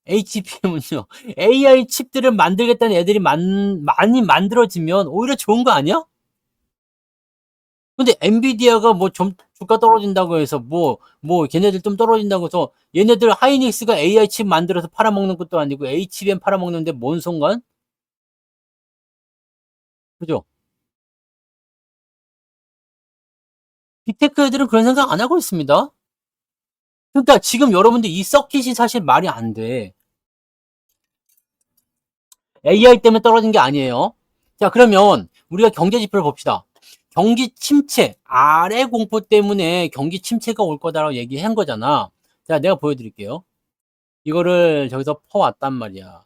HBM은요, AI 칩들을 만들겠다는 애들이 많이 만들어지면 오히려 좋은 거 아니야? 근데 엔비디아가 뭐 좀 주가 떨어진다고 해서 걔네들 좀 떨어진다고 해서 얘네들 하이닉스가 AI 칩 만들어서 팔아먹는 것도 아니고 HBM 팔아먹는데 뭔 상관? 그죠? 빅테크 애들은 그런 생각 안 하고 있습니다. 그러니까 지금 여러분들 이 서킷이 사실 말이 안 돼. AI 때문에 떨어진 게 아니에요. 자, 그러면 우리가 경제 지표를 봅시다. 경기 침체, 아래 공포 때문에 경기 침체가 올 거다라고 얘기한 거잖아. 자, 내가 보여드릴게요. 이거를 저기서 퍼왔단 말이야.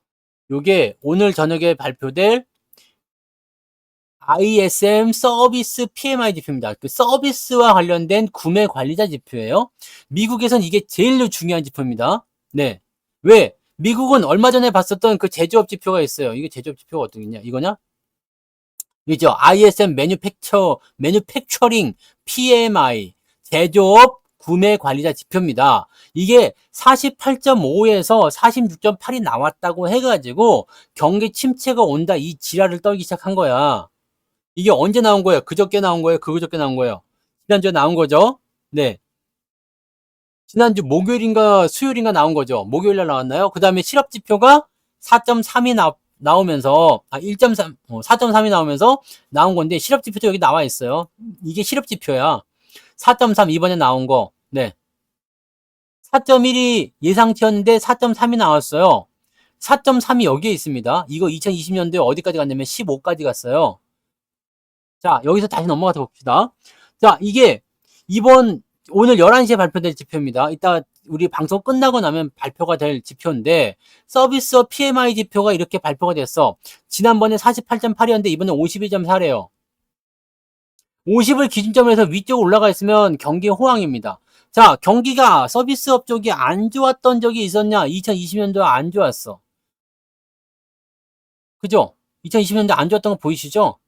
요게 오늘 저녁에 발표될 ISM 서비스 PMI 지표입니다. 그 서비스와 관련된 구매 관리자 지표예요. 미국에선 이게 제일 중요한 지표입니다. 네. 왜? 미국은 얼마 전에 봤었던 그 제조업 지표가 있어요. 이게 제조업 지표가 어떻게 있냐? 이거냐? 이죠. ISM 매뉴팩처링 PMI 제조업 구매 관리자 지표입니다. 이게 48.5에서 46.8이 나왔다고 해가지고 경기 침체가 온다 이 지랄을 떨기 시작한 거야. 이게 언제 나온 거예요? 그저께 나온 거예요? 그저께 나온 거예요? 지난주에 나온 거죠? 네. 지난주 목요일인가 수요일인가 나온 거죠. 목요일날 나왔나요? 그 다음에 실업지표가 4.3이 나오면서 1.3, 4.3이 나오면서 나온 건데 실업지표도 여기 나와 있어요. 이게 실업지표야. 4.3 이번에 나온 거. 네. 4.1이 예상치였는데 4.3이 나왔어요. 4.3이 여기에 있습니다. 이거 2020년도에 어디까지 갔냐면 15까지 갔어요. 자, 여기서 다시 넘어가서 봅시다. 자, 이게 오늘 11시에 발표될 지표입니다. 이따 우리 방송 끝나고 나면 발표가 될 지표인데 서비스업 PMI 지표가 이렇게 발표가 됐어. 지난번에 48.8이었는데 이번에 52.4래요. 50을 기준점으로 해서 위쪽으로 올라가 있으면 경기 호황입니다. 자, 경기가 서비스업 쪽이 안 좋았던 적이 있었냐? 2020년도에 안 좋았어. 그죠? 2020년도에 안 좋았던 거 보이시죠?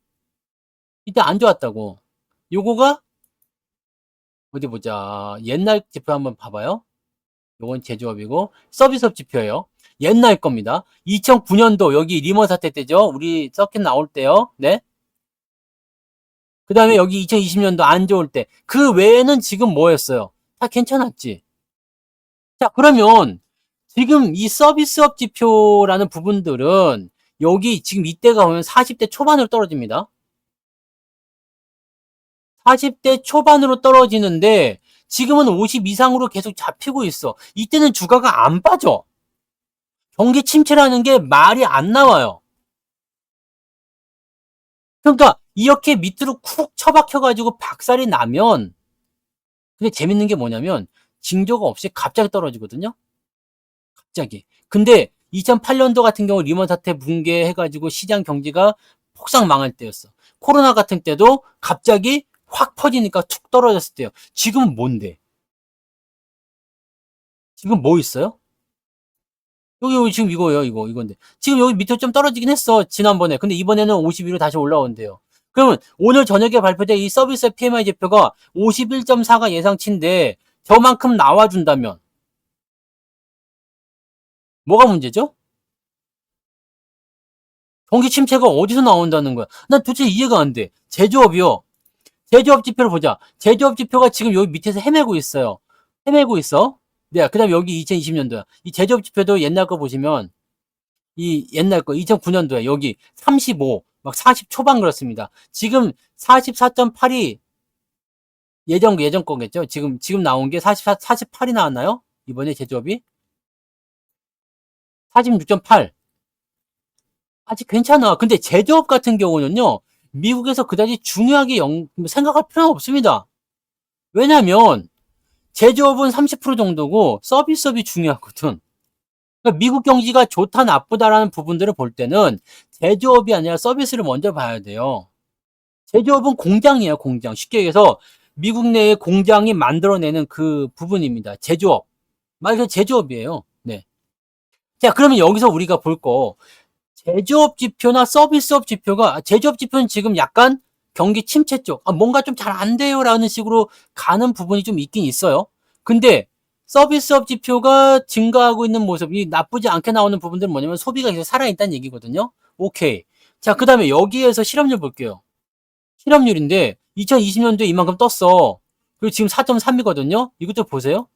이때 안 좋았다고. 요거가 어디 보자. 옛날 지표 한번 봐봐요. 요건 제조업이고 서비스업 지표예요. 옛날 겁니다. 2009년도 여기 리먼 사태 때죠. 우리 서킷 나올 때요. 네. 그 다음에 여기 2020년도 안 좋을 때. 그 외에는 지금 뭐였어요? 다 괜찮았지. 자, 그러면 지금 이 서비스업 지표라는 부분들은 여기 지금 이때가 보면 40대 초반으로 떨어집니다. 40대 초반으로 떨어지는데 지금은 50 이상으로 계속 잡히고 있어. 이때는 주가가 안 빠져. 경기 침체라는 게 말이 안 나와요. 그러니까 이렇게 밑으로 쿡 처박혀가지고 박살이 나면 근데 재밌는 게 뭐냐면 징조가 없이 갑자기 떨어지거든요. 갑자기. 근데 2008년도 같은 경우 리먼 사태 붕괴해가지고 시장 경기가 폭삭 망할 때였어. 코로나 같은 때도 갑자기 확 퍼지니까 툭 떨어졌을 때요. 지금은 뭔데? 지금 뭐 있어요? 여기 지금 이거예요. 이건데. 지금 여기 밑으로 좀 떨어지긴 했어. 지난번에. 근데 이번에는 52로 다시 올라온대요. 그러면 오늘 저녁에 발표된 이 서비스 PMI 지표가 51.4가 예상치인데 저만큼 나와준다면 뭐가 문제죠? 경기 침체가 어디서 나온다는 거야? 난 도대체 이해가 안 돼. 제조업이요. 제조업 지표를 보자. 제조업 지표가 지금 여기 밑에서 헤매고 있어요. 헤매고 있어. 네, 그 다음에 여기 2020년도야. 이 제조업 지표도 옛날 거 보시면 이 옛날 거 2009년도에 여기 35, 막 40 초반 그렇습니다. 지금 44.8이 예전 거겠죠? 지금 나온 게 48이 나왔나요? 이번에 제조업이? 46.8. 아직 괜찮아. 근데 제조업 같은 경우는요, 미국에서 그다지 중요하게 생각할 필요는 없습니다. 왜냐면, 제조업은 30% 정도고, 서비스업이 중요하거든. 그러니까 미국 경기가 좋다, 나쁘다라는 부분들을 볼 때는, 제조업이 아니라 서비스를 먼저 봐야 돼요. 제조업은 공장이에요, 공장. 쉽게 얘기해서, 미국 내에 공장이 만들어내는 그 부분입니다. 제조업. 말 그대로 제조업이에요. 네. 자, 그러면 여기서 우리가 볼 거, 제조업 지표나 서비스업 지표가, 제조업 지표는 지금 약간 경기 침체 쪽, 뭔가 좀 잘 안 돼요라는 식으로 가는 부분이 좀 있긴 있어요. 근데 서비스업 지표가 증가하고 있는 모습이 나쁘지 않게 나오는 부분들은 뭐냐면 소비가 계속 살아있다는 얘기거든요. 오케이. 자, 그 다음에 여기에서 실업률 볼게요. 실업률인데 2020년도에 이만큼 떴어. 그리고 지금 4.3이거든요. 이것도 보세요.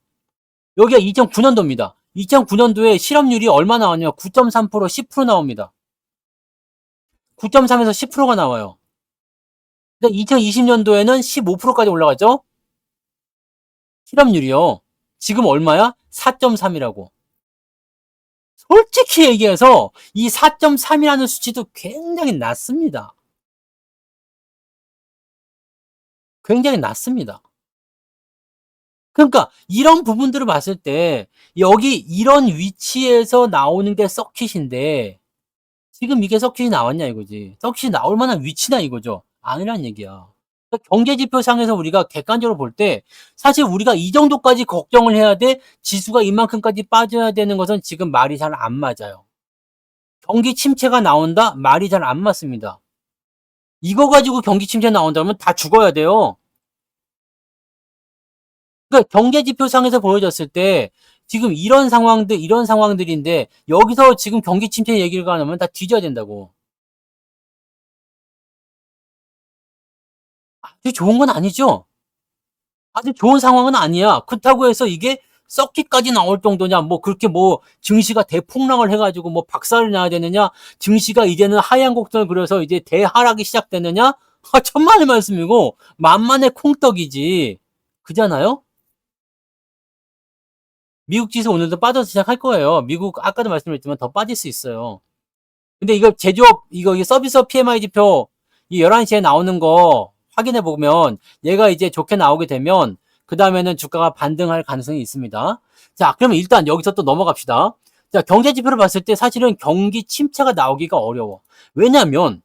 여기가 2009년도입니다. 2009년도에 실업률이 얼마 나왔냐? 9.3%, 10% 나옵니다. 9.3에서 10%가 나와요. 근데 2020년도에는 15%까지 올라가죠? 실업률이요. 지금 얼마야? 4.3이라고. 솔직히 얘기해서 이 4.3이라는 수치도 굉장히 낮습니다. 굉장히 낮습니다. 그러니까 이런 부분들을 봤을 때 여기 이런 위치에서 나오는 게 서킷인데 지금 이게 서킷이 나왔냐 이거지. 서킷이 나올 만한 위치나 이거죠. 아니란 얘기야. 그러니까 경제지표상에서 우리가 객관적으로 볼 때 사실 우리가 이 정도까지 걱정을 해야 돼 지수가 이만큼까지 빠져야 되는 것은 지금 말이 잘 안 맞아요. 경기 침체가 나온다? 말이 잘 안 맞습니다. 이거 가지고 경기 침체 나온다면 다 죽어야 돼요. 그러니까 경제지표상에서 보여졌을 때 지금 이런 상황들인데 여기서 지금 경기 침체 얘기를 하면 다 뒤져야 된다고. 아주 좋은 건 아니죠. 아주 좋은 상황은 아니야. 그렇다고 해서 이게 썩기까지 나올 정도냐, 뭐 그렇게 뭐 증시가 대폭락을 해가지고 뭐 박살이 나야 되느냐, 증시가 이제는 하얀 곡선을 그려서 이제 대하락이 시작되느냐, 천만의 말씀이고 만만의 콩떡이지. 그잖아요? 미국 지수 오늘도 빠져서 시작할 거예요. 미국 아까도 말씀드렸지만 더 빠질 수 있어요. 근데 이거 제조업, 이거 서비스업 PMI 지표 이 11시에 나오는 거 확인해 보면 얘가 이제 좋게 나오게 되면 그 다음에는 주가가 반등할 가능성이 있습니다. 자, 그러면 일단 여기서 또 넘어갑시다. 자, 경제 지표를 봤을 때 사실은 경기 침체가 나오기가 어려워. 왜냐면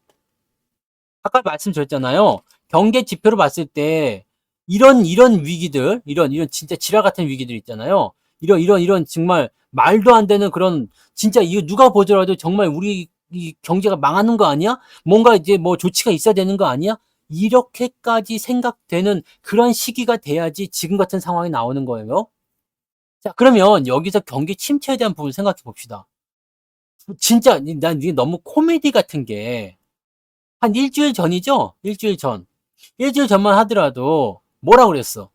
아까 말씀드렸잖아요. 경제 지표를 봤을 때 이런 위기들, 이런 진짜 지랄 같은 위기들 있잖아요. 이런 정말 말도 안 되는 그런 진짜 이거 누가 보더라도 정말 우리 이 경제가 망하는 거 아니야? 뭔가 이제 뭐 조치가 있어야 되는 거 아니야? 이렇게까지 생각되는 그런 시기가 돼야지 지금 같은 상황이 나오는 거예요. 자, 그러면 여기서 경기 침체에 대한 부분을 생각해 봅시다. 진짜 난 이게 너무 코미디 같은 게 한 일주일 전이죠? 일주일 전. 일주일 전만 하더라도 뭐라 그랬어?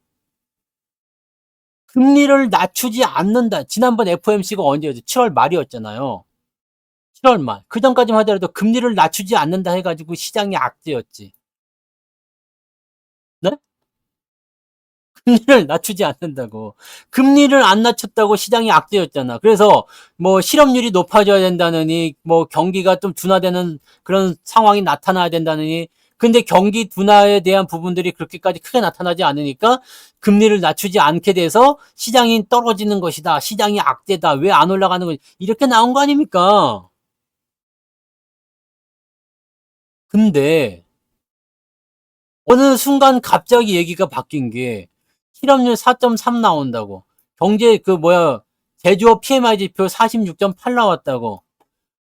금리를 낮추지 않는다. 지난번 FOMC가 언제였죠? 7월 말이었잖아요. 7월 말. 그 전까지만 하더라도 금리를 낮추지 않는다 해가지고 시장이 악재였지. 네? 금리를 낮추지 않는다고. 금리를 안 낮췄다고 시장이 악재였잖아. 그래서 뭐 실업률이 높아져야 된다느니, 뭐 경기가 좀 둔화되는 그런 상황이 나타나야 된다느니, 근데 경기 둔화에 대한 부분들이 그렇게까지 크게 나타나지 않으니까 금리를 낮추지 않게 돼서 시장이 떨어지는 것이다. 시장이 악재다. 왜 안 올라가는 거지? 이렇게 나온 거 아닙니까? 근데 어느 순간 갑자기 얘기가 바뀐 게 실업률 4.3 나온다고. 경제 제조업 PMI 지표 46.8 나왔다고.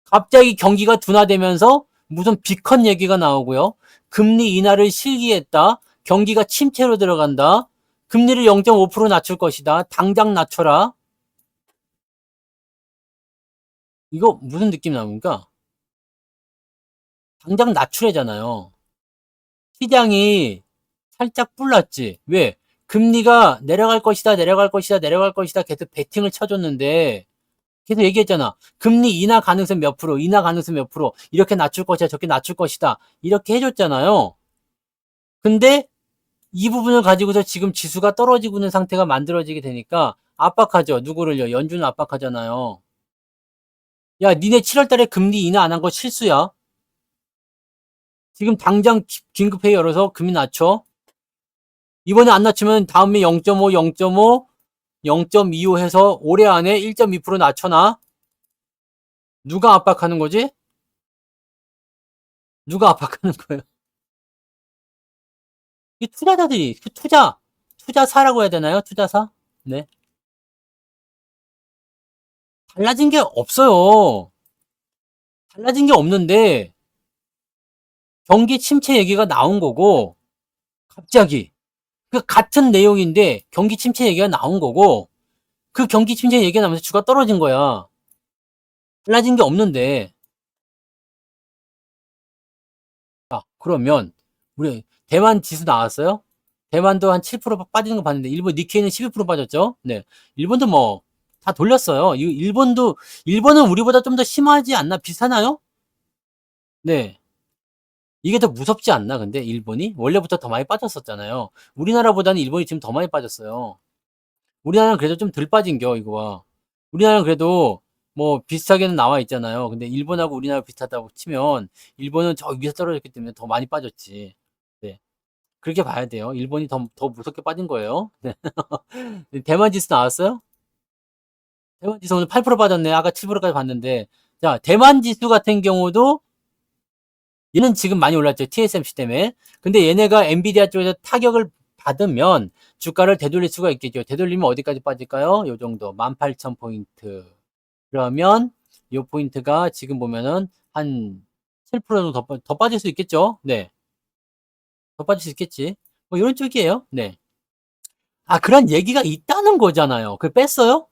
갑자기 경기가 둔화되면서 무슨 비컨 얘기가 나오고요. 금리 인하를 실기했다. 경기가 침체로 들어간다. 금리를 0.5% 낮출 것이다. 당장 낮춰라. 이거 무슨 느낌 나옵니까? 당장 낮추래잖아요. 시장이 살짝 불났지. 왜? 금리가 내려갈 것이다, 내려갈 것이다, 내려갈 것이다 계속 베팅을 쳐줬는데 계속 얘기했잖아. 금리 인하 가능성 몇 프로, 인하 가능성 몇 프로, 이렇게 낮출 것이다, 저렇게 낮출 것이다. 이렇게 해줬잖아요. 근데 이 부분을 가지고서 지금 지수가 떨어지고 있는 상태가 만들어지게 되니까 압박하죠. 누구를요? 연준을 압박하잖아요. 야, 니네 7월 달에 금리 인하 안 한 거 실수야. 지금 당장 긴급회의 열어서 금리 낮춰. 이번에 안 낮추면 다음에 0.5, 0.5, 0.25 해서 올해 안에 1.2% 낮춰놔. 누가 압박하는 거지? 누가 압박하는 거예요? 이 투자자들이, 투자사라고 해야 되나요? 투자사? 네. 달라진 게 없어요. 달라진 게 없는데, 경기 침체 얘기가 나온 거고, 갑자기. 그 같은 내용인데, 경기 침체 얘기가 나온 거고, 그 경기 침체 얘기가 나면서 주가 떨어진 거야. 달라진 게 없는데. 자, 그러면, 우리, 대만 지수 나왔어요? 대만도 한 7% 빠지는 거 봤는데, 일본 니케이는 12% 빠졌죠? 네. 일본도 뭐, 다 돌렸어요. 일본은 우리보다 좀 더 심하지 않나? 비슷하나요? 네. 이게 더 무섭지 않나, 근데, 일본이? 원래부터 더 많이 빠졌었잖아요. 우리나라보다는 일본이 지금 더 많이 빠졌어요. 우리나라는 그래도 좀 덜 빠진겨, 이거와. 우리나라는 그래도, 뭐, 비슷하게는 나와 있잖아요. 근데 일본하고 우리나라 비슷하다고 치면, 일본은 저 위에서 떨어졌기 때문에 더 많이 빠졌지. 네. 그렇게 봐야 돼요. 일본이 더 무섭게 빠진 거예요. 네. 대만 지수 나왔어요? 대만 지수 오늘 8% 빠졌네. 아까 7%까지 봤는데. 자, 대만 지수 같은 경우도 얘는 지금 많이 올랐죠. TSMC 때문에. 근데 얘네가 엔비디아 쪽에서 타격을 받으면 주가를 되돌릴 수가 있겠죠. 되돌리면 어디까지 빠질까요? 요 정도. 18,000포인트. 그러면 요 포인트가 지금 보면은 한 7% 정도 더 빠질 수 있겠죠. 네. 더 빠질 수 있겠지. 뭐 이런 쪽이에요. 네. 아, 그런 얘기가 있다는 거잖아요. 그걸 뺐어요?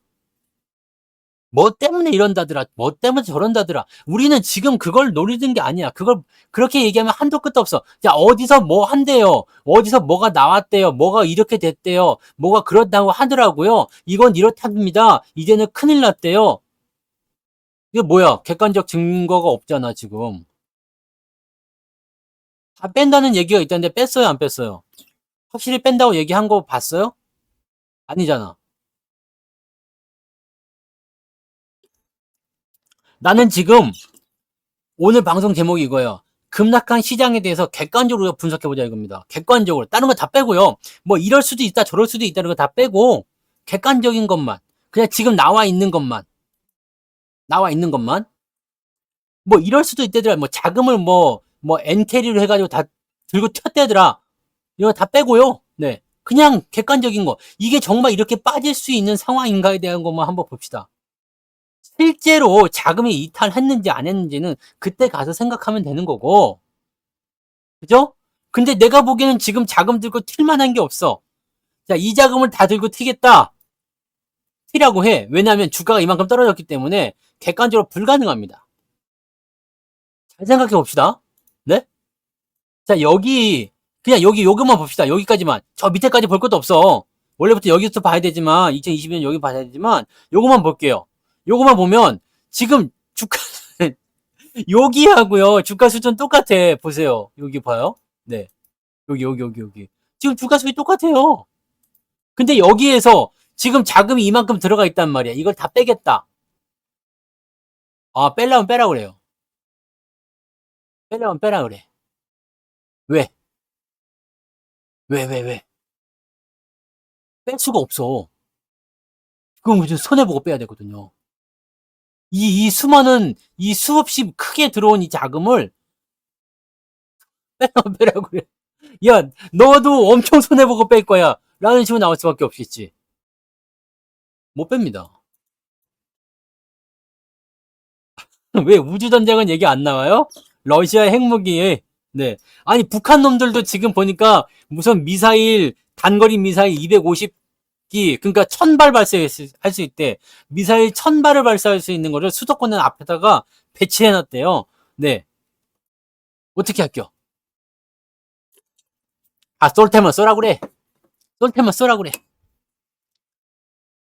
뭐 때문에 이런다더라. 뭐 때문에 저런다더라. 우리는 지금 그걸 노리는 게 아니야. 그걸 그렇게 얘기하면 한도 끝도 없어. 자, 어디서 뭐 한대요. 어디서 뭐가 나왔대요. 뭐가 이렇게 됐대요. 뭐가 그렇다고 하더라고요. 이건 이렇답니다. 이제는 큰일 났대요. 이게 뭐야? 객관적 증거가 없잖아, 지금. 다 뺀다는 얘기가 있다는데 뺐어요, 안 뺐어요? 확실히 뺀다고 얘기한 거 봤어요? 아니잖아. 나는 지금 오늘 방송 제목이 이거예요. 급락한 시장에 대해서 객관적으로 분석해보자 이겁니다. 객관적으로. 다른 거 다 빼고요. 뭐 이럴 수도 있다, 저럴 수도 있다는 거 다 빼고 객관적인 것만. 그냥 지금 나와 있는 것만. 나와 있는 것만. 뭐 이럴 수도 있다더라. 뭐 자금을 뭐 엔캐리로 해가지고 다 들고 튀었다더라. 이거 다 빼고요. 네. 그냥 객관적인 거. 이게 정말 이렇게 빠질 수 있는 상황인가에 대한 것만 한번 봅시다. 실제로 자금이 이탈했는지 안 했는지는 그때 가서 생각하면 되는 거고, 그죠? 근데 내가 보기에는 지금 자금 들고 튈 만한 게 없어. 자, 이 자금을 다 들고 튀겠다. 튀라고 해. 왜냐하면 주가가 이만큼 떨어졌기 때문에 객관적으로 불가능합니다. 잘 생각해 봅시다. 네? 자, 그냥 요것만 봅시다. 여기까지만. 저 밑에까지 볼 것도 없어. 원래부터 여기서 봐야 되지만, 2020년 여기 봐야 되지만, 요것만 볼게요. 요것만 보면, 지금 주가, 여기하고요. 주가 수준 똑같아. 보세요. 여기 봐요. 네. 여기. 지금 주가 수준이 똑같아요. 근데 여기에서 지금 자금이 이만큼 들어가 있단 말이야. 이걸 다 빼겠다. 아, 빼려면 빼라 그래요. 빼려면 빼라 그래. 왜? 왜? 뺄 수가 없어. 그럼 이제 손해보고 빼야 되거든요. 이 수없이 크게 들어온 이 자금을 빼라면 빼라 그래. 야, 너도 엄청 손해보고 뺄 거야. 라는 식으로 나올 수밖에 없겠지. 못 뺍니다. 왜 우주전쟁은 얘기 안 나와요? 러시아 핵무기 네. 아니, 북한 놈들도 지금 보니까 무슨 미사일, 단거리 미사일 250기, 그러니까 1000발 발사할 수 있대. 미사일 1000발을 발사할 수 있는 거를 수도권 앞에다가 배치해놨대요. 네. 어떻게 할게요? 아, 쏠 테면 쏘라 그래. 쏠 테면 쏘라 그래.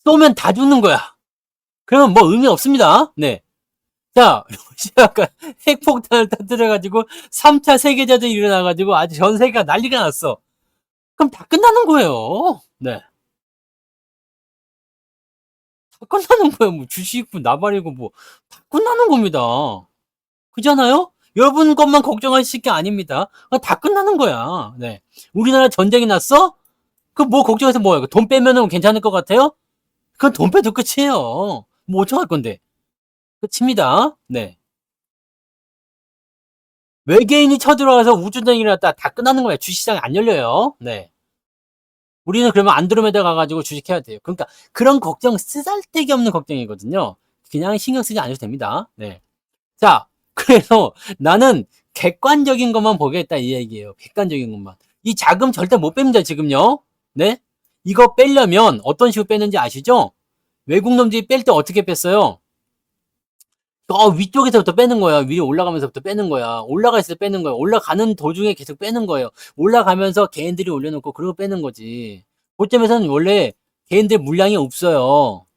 쏘면 다 죽는 거야. 그러면 뭐 의미 없습니다. 네. 자, 러시아가 핵폭탄을 터뜨려가지고 3차 세계대전이 일어나가지고 아주 전 세계가 난리가 났어. 그럼 다 끝나는 거예요. 네. 다 끝나는 거예요. 뭐 주식이고 나발이고 뭐 다 끝나는 겁니다. 그잖아요? 여러분 것만 걱정하실 게 아닙니다. 다 끝나는 거야. 네. 우리나라 전쟁이 났어? 그 뭐 걱정해서 뭐야? 돈 빼면은 괜찮을 것 같아요? 그건 돈 빼도 끝이에요. 뭐 어떡할 건데? 끝입니다. 네. 외계인이 쳐들어와서 우주전쟁이 일어났다. 다 끝나는 거야. 주식시장이 안 열려요. 네. 우리는 그러면 안드로메다 가가지고 주식해야 돼요. 그러니까 그런 걱정 쓰잘데기 없는 걱정이거든요. 그냥 신경 쓰지 않으셔도 됩니다. 네. 자, 그래서 나는 객관적인 것만 보겠다 이 얘기예요. 객관적인 것만. 이 자금 절대 못 뺍니다, 지금요. 네? 이거 빼려면 어떤 식으로 빼는지 아시죠? 외국 놈들이 뺄 때 어떻게 뺐어요? 위쪽에서부터 빼는 거야. 위로 올라가면서부터 빼는 거야. 올라갈 때 빼는 거야. 올라가는 도중에 계속 빼는 거예요. 올라가면서 개인들이 올려놓고 그러고 빼는 거지. 고점에서는 원래 개인들 물량이 없어요.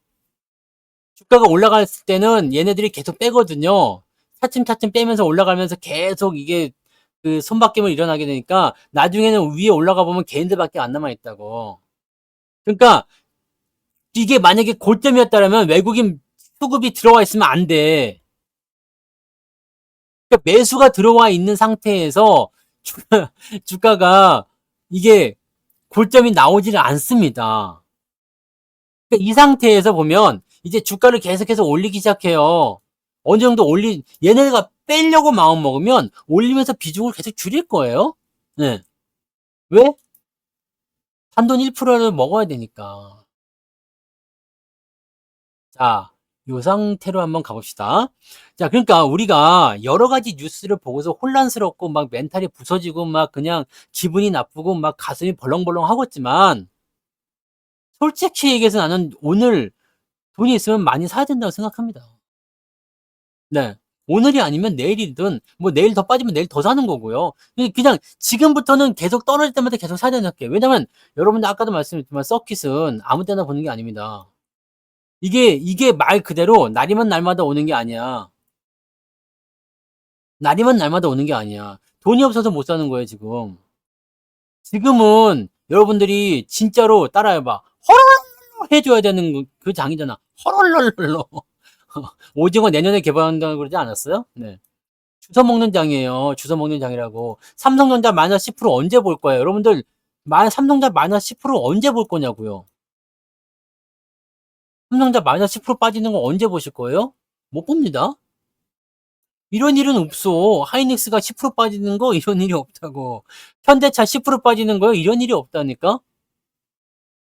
주가가 올라갔을 때는 얘네들이 계속 빼거든요. 차츰차츰 빼면서 올라가면서 계속 이게 그 손바뀜을 일어나게 되니까 나중에는 위에 올라가 보면 개인들밖에 안 남아 있다고. 그러니까 이게 만약에 고점이었다면 외국인 수급이 들어와 있으면 안 돼. 그러니까 매수가 들어와 있는 상태에서 주가가 이게 고점이 나오지를 않습니다. 그러니까 이 상태에서 보면 이제 주가를 계속해서 올리기 시작해요. 어느 정도 얘네가 빼려고 마음 먹으면 올리면서 비중을 계속 줄일 거예요. 네. 왜? 단돈 1%를 먹어야 되니까. 자, 요 상태로 한번 가봅시다. 자, 그러니까 우리가 여러 가지 뉴스를 보고서 혼란스럽고 막 멘탈이 부서지고 막 그냥 기분이 나쁘고 막 가슴이 벌렁벌렁 하고 있지만 솔직히 얘기해서 나는 오늘 돈이 있으면 많이 사야 된다고 생각합니다. 네. 오늘이 아니면 내일이든 뭐 내일 더 빠지면 내일 더 사는 거고요. 그냥 지금부터는 계속 떨어질 때마다 계속 사야 되는 게 왜냐면 여러분들 아까도 말씀드렸지만 서킷은 아무 때나 보는 게 아닙니다. 이게 말 그대로 날이면 날마다 오는 게 아니야. 날이면 날마다 오는 게 아니야. 돈이 없어서 못 사는 거예요, 지금. 지금은 여러분들이 진짜로 따라해봐. 헐 해줘야 되는 그 장이잖아. 헐헐헐헐. 오징어 내년에 개발한다고 그러지 않았어요? 네. 주워 먹는 장이에요. 주워 먹는 장이라고. 삼성전자 마이너스 10% 언제 볼 거예요? 여러분들, 삼성전자 마이너스 10% 언제 볼 거냐고요? 삼성전자 마이너스 10% 빠지는 거 언제 보실 거예요? 못 봅니다. 이런 일은 없어. 하이닉스가 10% 빠지는 거 이런 일이 없다고. 현대차 10% 빠지는 거 이런 일이 없다니까?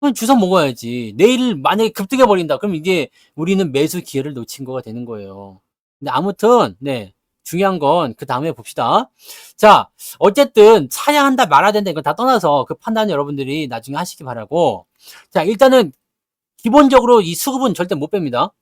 그럼 주워 먹어야지. 내일 만약에 급등해 버린다. 그럼 이게 우리는 매수 기회를 놓친 거가 되는 거예요. 근데 아무튼 네. 중요한 건 그 다음에 봅시다. 자, 어쨌든 사야 한다 말아야 된다 이거 다 떠나서 그 판단은 여러분들이 나중에 하시기 바라고. 자, 일단은 기본적으로 이 수급은 절대 못 뺍니다.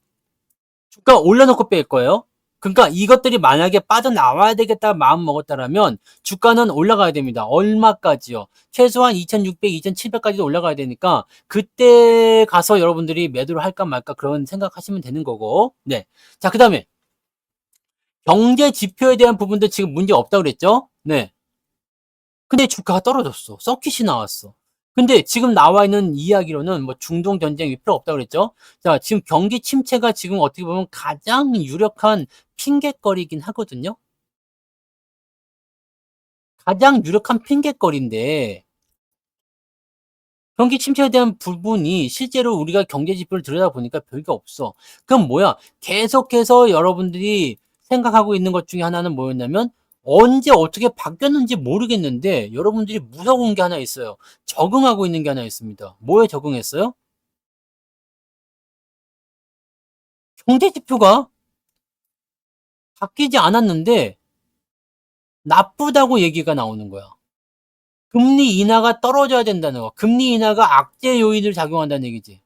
주가 올려놓고 뺄 거예요. 그러니까 이것들이 만약에 빠져나와야 되겠다 마음 먹었다라면 주가는 올라가야 됩니다. 얼마까지요? 최소한 2600, 2700까지도 올라가야 되니까 그때 가서 여러분들이 매도를 할까 말까 그런 생각하시면 되는 거고. 네. 자, 그다음에 경제 지표에 대한 부분도 지금 문제 없다고 그랬죠? 네. 근데 주가가 떨어졌어. 서킷이 나왔어. 근데 지금 나와 있는 이야기로는 뭐 중동 전쟁이 필요 없다고 그랬죠? 자, 지금 경기 침체가 지금 어떻게 보면 가장 유력한 핑곗거리긴 하거든요. 가장 유력한 핑곗거리인데 경기 침체에 대한 부분이 실제로 우리가 경제 지표를 들여다보니까 별게 없어. 그럼 뭐야? 계속해서 여러분들이 생각하고 있는 것 중에 하나는 뭐였냐면 언제 어떻게 바뀌었는지 모르겠는데 여러분들이 무서운 게 하나 있어요. 적응하고 있는 게 하나 있습니다. 뭐에 적응했어요? 경제 지표가 바뀌지 않았는데 나쁘다고 얘기가 나오는 거야. 금리 인하가 떨어져야 된다는 거. 금리 인하가 악재 요인을 작용한다는 얘기지.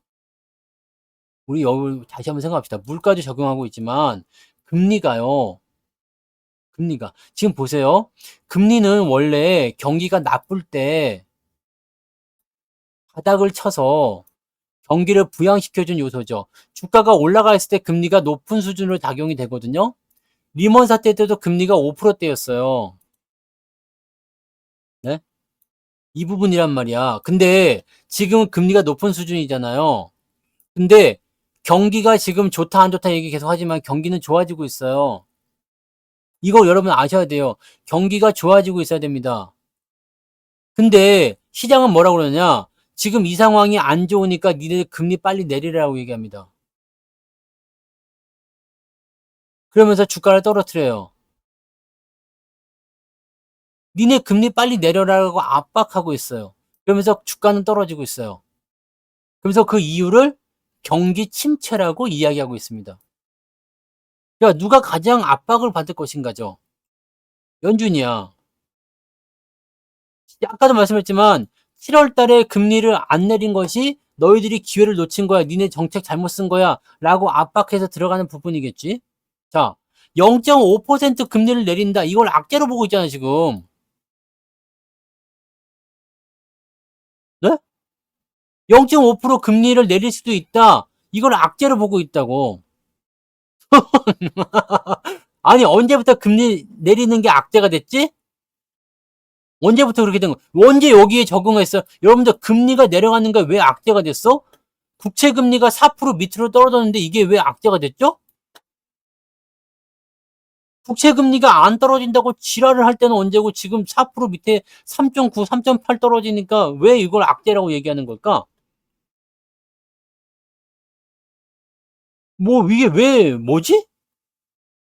우리 여기 다시 한번 생각합시다. 물가도 적용하고 있지만 금리가요. 금리가 지금 보세요. 금리는 원래 경기가 나쁠 때 바닥을 쳐서 경기를 부양시켜준 요소죠. 주가가 올라가 있을 때 금리가 높은 수준으로 작용이 되거든요. 리먼 사태 때도 금리가 5%대였어요. 네? 이 부분이란 말이야. 근데 지금은 금리가 높은 수준이잖아요. 근데 경기가 지금 좋다 안 좋다 얘기 계속 하지만 경기는 좋아지고 있어요. 이거 여러분 아셔야 돼요. 경기가 좋아지고 있어야 됩니다. 근데 시장은 뭐라고 그러냐? 지금 이 상황이 안 좋으니까 니네 금리 빨리 내리라고 얘기합니다. 그러면서 주가를 떨어뜨려요. 니네 금리 빨리 내려라고 압박하고 있어요. 그러면서 주가는 떨어지고 있어요. 그래서 그 이유를 경기 침체라고 이야기하고 있습니다. 그러니까 누가 가장 압박을 받을 것인가죠? 연준이야. 아까도 말씀했지만 7월 달에 금리를 안 내린 것이 너희들이 기회를 놓친 거야. 니네 정책 잘못 쓴 거야. 라고 압박해서 들어가는 부분이겠지. 자, 0.5% 금리를 내린다. 이걸 악재로 보고 있잖아, 지금. 네? 0.5% 금리를 내릴 수도 있다. 이걸 악재로 보고 있다고. 아니, 언제부터 금리 내리는 게 악재가 됐지? 언제부터 그렇게 된 거야? 언제 여기에 적응했어? 여러분들 금리가 내려가는 게 왜 악재가 됐어? 국채 금리가 4% 밑으로 떨어졌는데 이게 왜 악재가 됐죠? 국채 금리가 안 떨어진다고 지랄을 할 때는 언제고 지금 4% 밑에 3.9, 3.8 떨어지니까 왜 이걸 악재라고 얘기하는 걸까? 뭐 이게 왜 뭐지?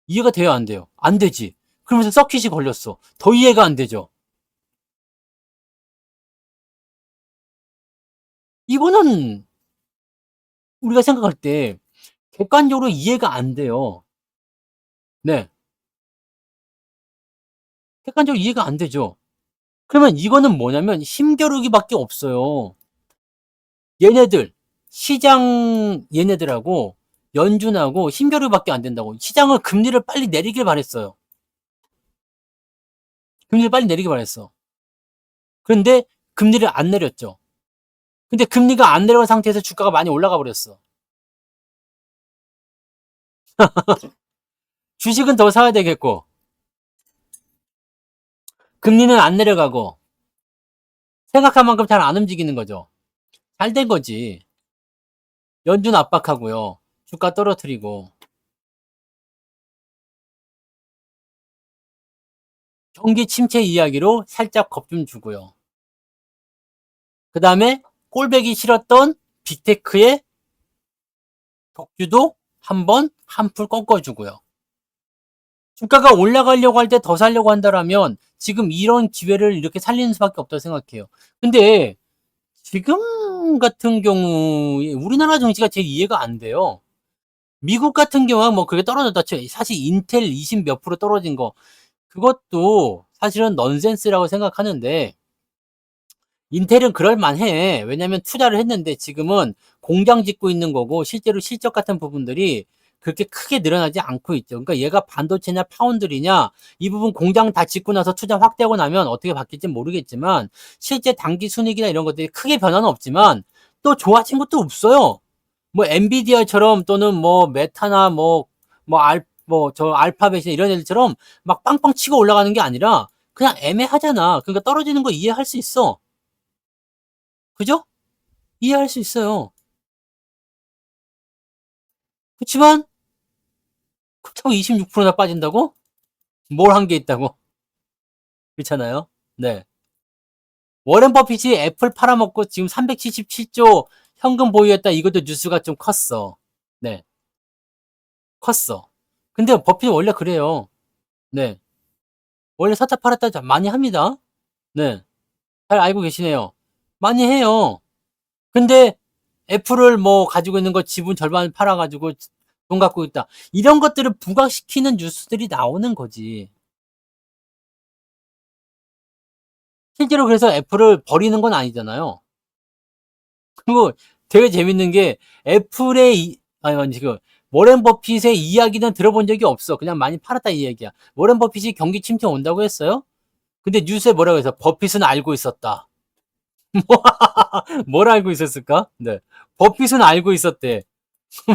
이해가 돼요, 안 돼요? 안 되지. 그러면서 서킷이 걸렸어. 더 이해가 안 되죠. 이거는 우리가 생각할 때 객관적으로 이해가 안 돼요. 네. 객관적으로 이해가 안 되죠. 그러면 이거는 뭐냐면 힘겨루기밖에 없어요. 얘네들 시장 얘네들하고 연준하고 힘겨루기밖에 안 된다고. 시장은 금리를 빨리 내리길 바랬어요. 금리를 빨리 내리길 바랬어. 그런데 금리를 안 내렸죠. 근데 금리가 안 내려간 상태에서 주가가 많이 올라가 버렸어. 주식은 더 사야 되겠고 금리는 안 내려가고 생각한 만큼 잘 안 움직이는 거죠. 잘 된 거지. 연준 압박하고요. 주가 떨어뜨리고 경기 침체 이야기로 살짝 겁 좀 주고요. 그 다음에 꼴배기 싫었던 빅테크의 덕주도 한번 한풀 꺾어주고요. 주가가 올라가려고 할 때 더 살려고 한다라면 지금 이런 기회를 이렇게 살리는 수밖에 없다고 생각해요. 근데 지금 같은 경우에 우리나라 정치가 제일 이해가 안 돼요. 미국 같은 경우는 뭐 그게 떨어졌다 쳐. 사실 인텔 20 몇 프로 떨어진 거 그것도 사실은 넌센스라고 생각하는데 인텔은 그럴 만해. 왜냐면 투자를 했는데 지금은 공장 짓고 있는 거고 실제로 실적 같은 부분들이 그렇게 크게 늘어나지 않고 있죠. 그러니까 얘가 반도체냐 파운드리냐 이 부분 공장 다 짓고 나서 투자 확대하고 나면 어떻게 바뀔지 모르겠지만 실제 단기 순이익이나 이런 것들이 크게 변화는 없지만 또 좋아진 것도 없어요. 뭐 엔비디아처럼 또는 뭐 메타나 저 알파벳이나 이런 애들처럼 막 빵빵 치고 올라가는 게 아니라 그냥 애매하잖아. 그러니까 떨어지는 거 이해할 수 있어. 그죠? 이해할 수 있어요. 그렇지만 그렇다고 26%나 빠진다고? 뭘 한 게 있다고? 그렇잖아요. 네. 워렌 버핏이 애플 팔아먹고 지금 377조 현금 보유했다. 이것도 뉴스가 좀 컸어. 네. 컸어. 근데 버핏 원래 그래요. 네. 원래 사자 팔았다 많이 합니다. 네. 잘 알고 계시네요. 많이 해요. 근데 애플을 뭐 가지고 있는 거 지분 절반 팔아가지고 돈 갖고 있다. 이런 것들을 부각시키는 뉴스들이 나오는 거지. 실제로 그래서 애플을 버리는 건 아니잖아요. 그리고 되게 재밌는 게 애플의 아니 그 워렌 버핏의 이야기는 들어본 적이 없어. 그냥 많이 팔았다 이 얘기야. 워렌 버핏이 경기 침체 온다고 했어요? 근데 뉴스에 뭐라고 해서 버핏은 알고 있었다. 뭘 알고 있었을까? 네. 버핏은 알고 있었대.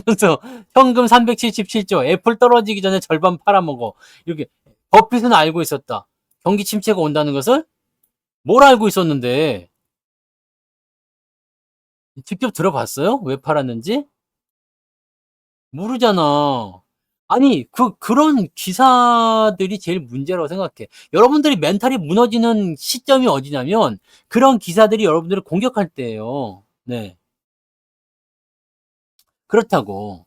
그래서 현금 377조, 애플 떨어지기 전에 절반 팔아먹어. 이렇게 버핏은 알고 있었다. 경기 침체가 온다는 것을 뭘 알고 있었는데 직접 들어봤어요? 왜 팔았는지? 모르잖아. 아니 그런 기사들이 제일 문제라고 생각해. 여러분들이 멘탈이 무너지는 시점이 어디냐면 그런 기사들이 여러분들을 공격할 때예요. 네. 그렇다고.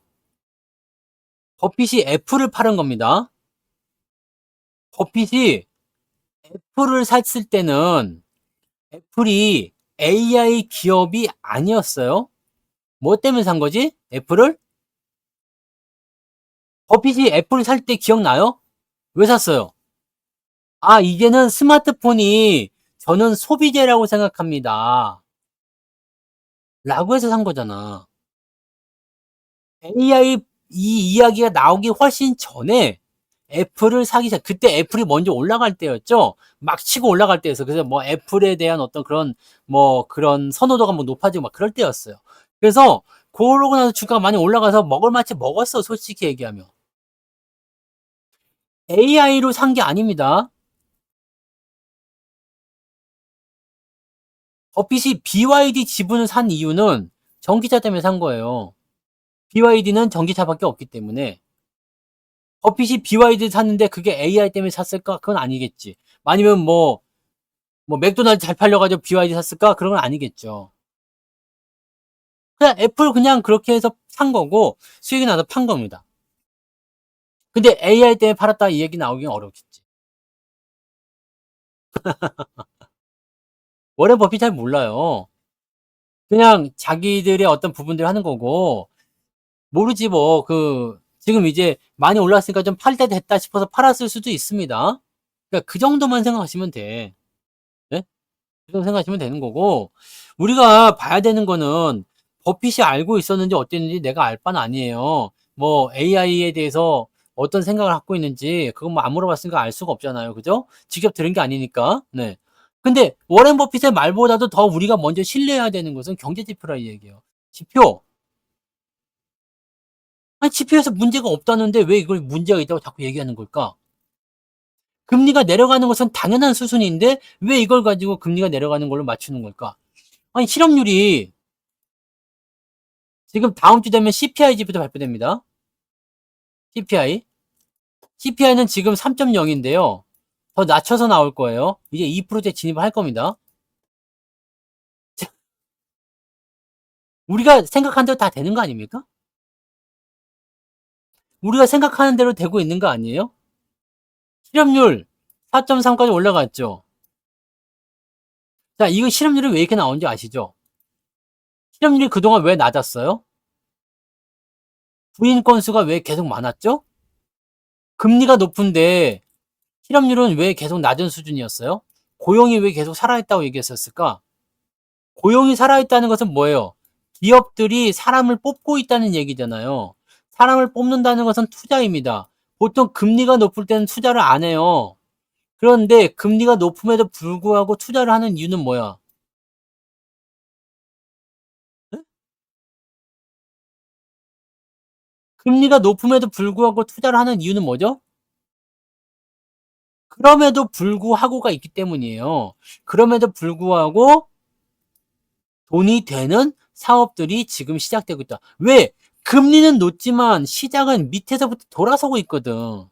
버핏이 애플을 팔은 겁니다. 버핏이 애플을 샀을 때는 애플이 AI 기업이 아니었어요. 뭐 때문에 산 거지? 애플을? 버핏이 애플을 살 때 기억나요? 왜 샀어요? 아, 이제는 스마트폰이 저는 소비재라고 생각합니다. 라고 해서 산 거잖아. AI 이 이야기가 나오기 훨씬 전에 애플을 사기 시작. 그때 애플이 먼저 올라갈 때였죠. 막 치고 올라갈 때였어. 그래서 뭐 애플에 대한 어떤 그런 뭐 그런 선호도가 뭐 높아지고 막 그럴 때였어요. 그래서 그러고 나서 주가가 많이 올라가서 먹을 만치 먹었어. 솔직히 얘기하면. AI로 산 게 아닙니다. 버핏이 BYD 지분을 산 이유는 전기차 때문에 산 거예요. BYD는 전기차밖에 없기 때문에. 버핏이 BYD 샀는데 그게 AI 때문에 샀을까? 그건 아니겠지. 아니면 뭐 맥도날드 잘 팔려가지고 BYD 샀을까? 그런 건 아니겠죠. 그냥 애플 그냥 그렇게 해서 산 거고 수익이 나서 판 겁니다. 근데 AI 때문에 팔았다 이 얘기 나오긴 어렵겠지. 워렌 버핏 잘 몰라요. 그냥 자기들의 어떤 부분들 하는 거고 모르지 뭐 지금 이제 많이 올랐으니까 좀 팔 때 됐다 싶어서 팔았을 수도 있습니다. 그러니까 그 정도만 생각하시면 돼. 네? 그 정도 생각하시면 되는 거고 우리가 봐야 되는 거는 버핏이 알고 있었는지 어땠는지 내가 알 바는 아니에요. 뭐 AI에 대해서 어떤 생각을 갖고 있는지 그건 뭐 안 물어봤으니까 알 수가 없잖아요. 그죠? 직접 들은 게 아니니까. 네. 근데 워렌 버핏의 말보다도 더 우리가 먼저 신뢰해야 되는 것은 경제 지표라 이 얘기예요. 지표. 아니 지표에서 문제가 없다는데 왜 이걸 문제가 있다고 자꾸 얘기하는 걸까? 금리가 내려가는 것은 당연한 수순인데 왜 이걸 가지고 금리가 내려가는 걸로 맞추는 걸까? 아니 실업률이 지금 다음 주 되면 CPI 지표도 발표됩니다. CPI. CPI는 지금 3.0인데요. 더 낮춰서 나올 거예요. 이제 2%대 진입을 할 겁니다. 우리가 생각한 대로 다 되는 거 아닙니까? 우리가 생각하는 대로 되고 있는 거 아니에요? 실업률 4.3까지 올라갔죠. 자, 이거 실업률이 왜 이렇게 나오는지 아시죠? 실업률이 그동안 왜 낮았어요? 부인 건수가 왜 계속 많았죠? 금리가 높은데 실업률은 왜 계속 낮은 수준이었어요? 고용이 왜 계속 살아있다고 얘기했었을까? 고용이 살아있다는 것은 뭐예요? 기업들이 사람을 뽑고 있다는 얘기잖아요. 사람을 뽑는다는 것은 투자입니다. 보통 금리가 높을 때는 투자를 안 해요. 그런데 금리가 높음에도 불구하고 투자를 하는 이유는 뭐야? 네? 금리가 높음에도 불구하고 투자를 하는 이유는 뭐죠? 그럼에도 불구하고가 있기 때문이에요. 그럼에도 불구하고 돈이 되는 사업들이 지금 시작되고 있다. 왜? 금리는 높지만 시장은 밑에서부터 돌아서고 있거든.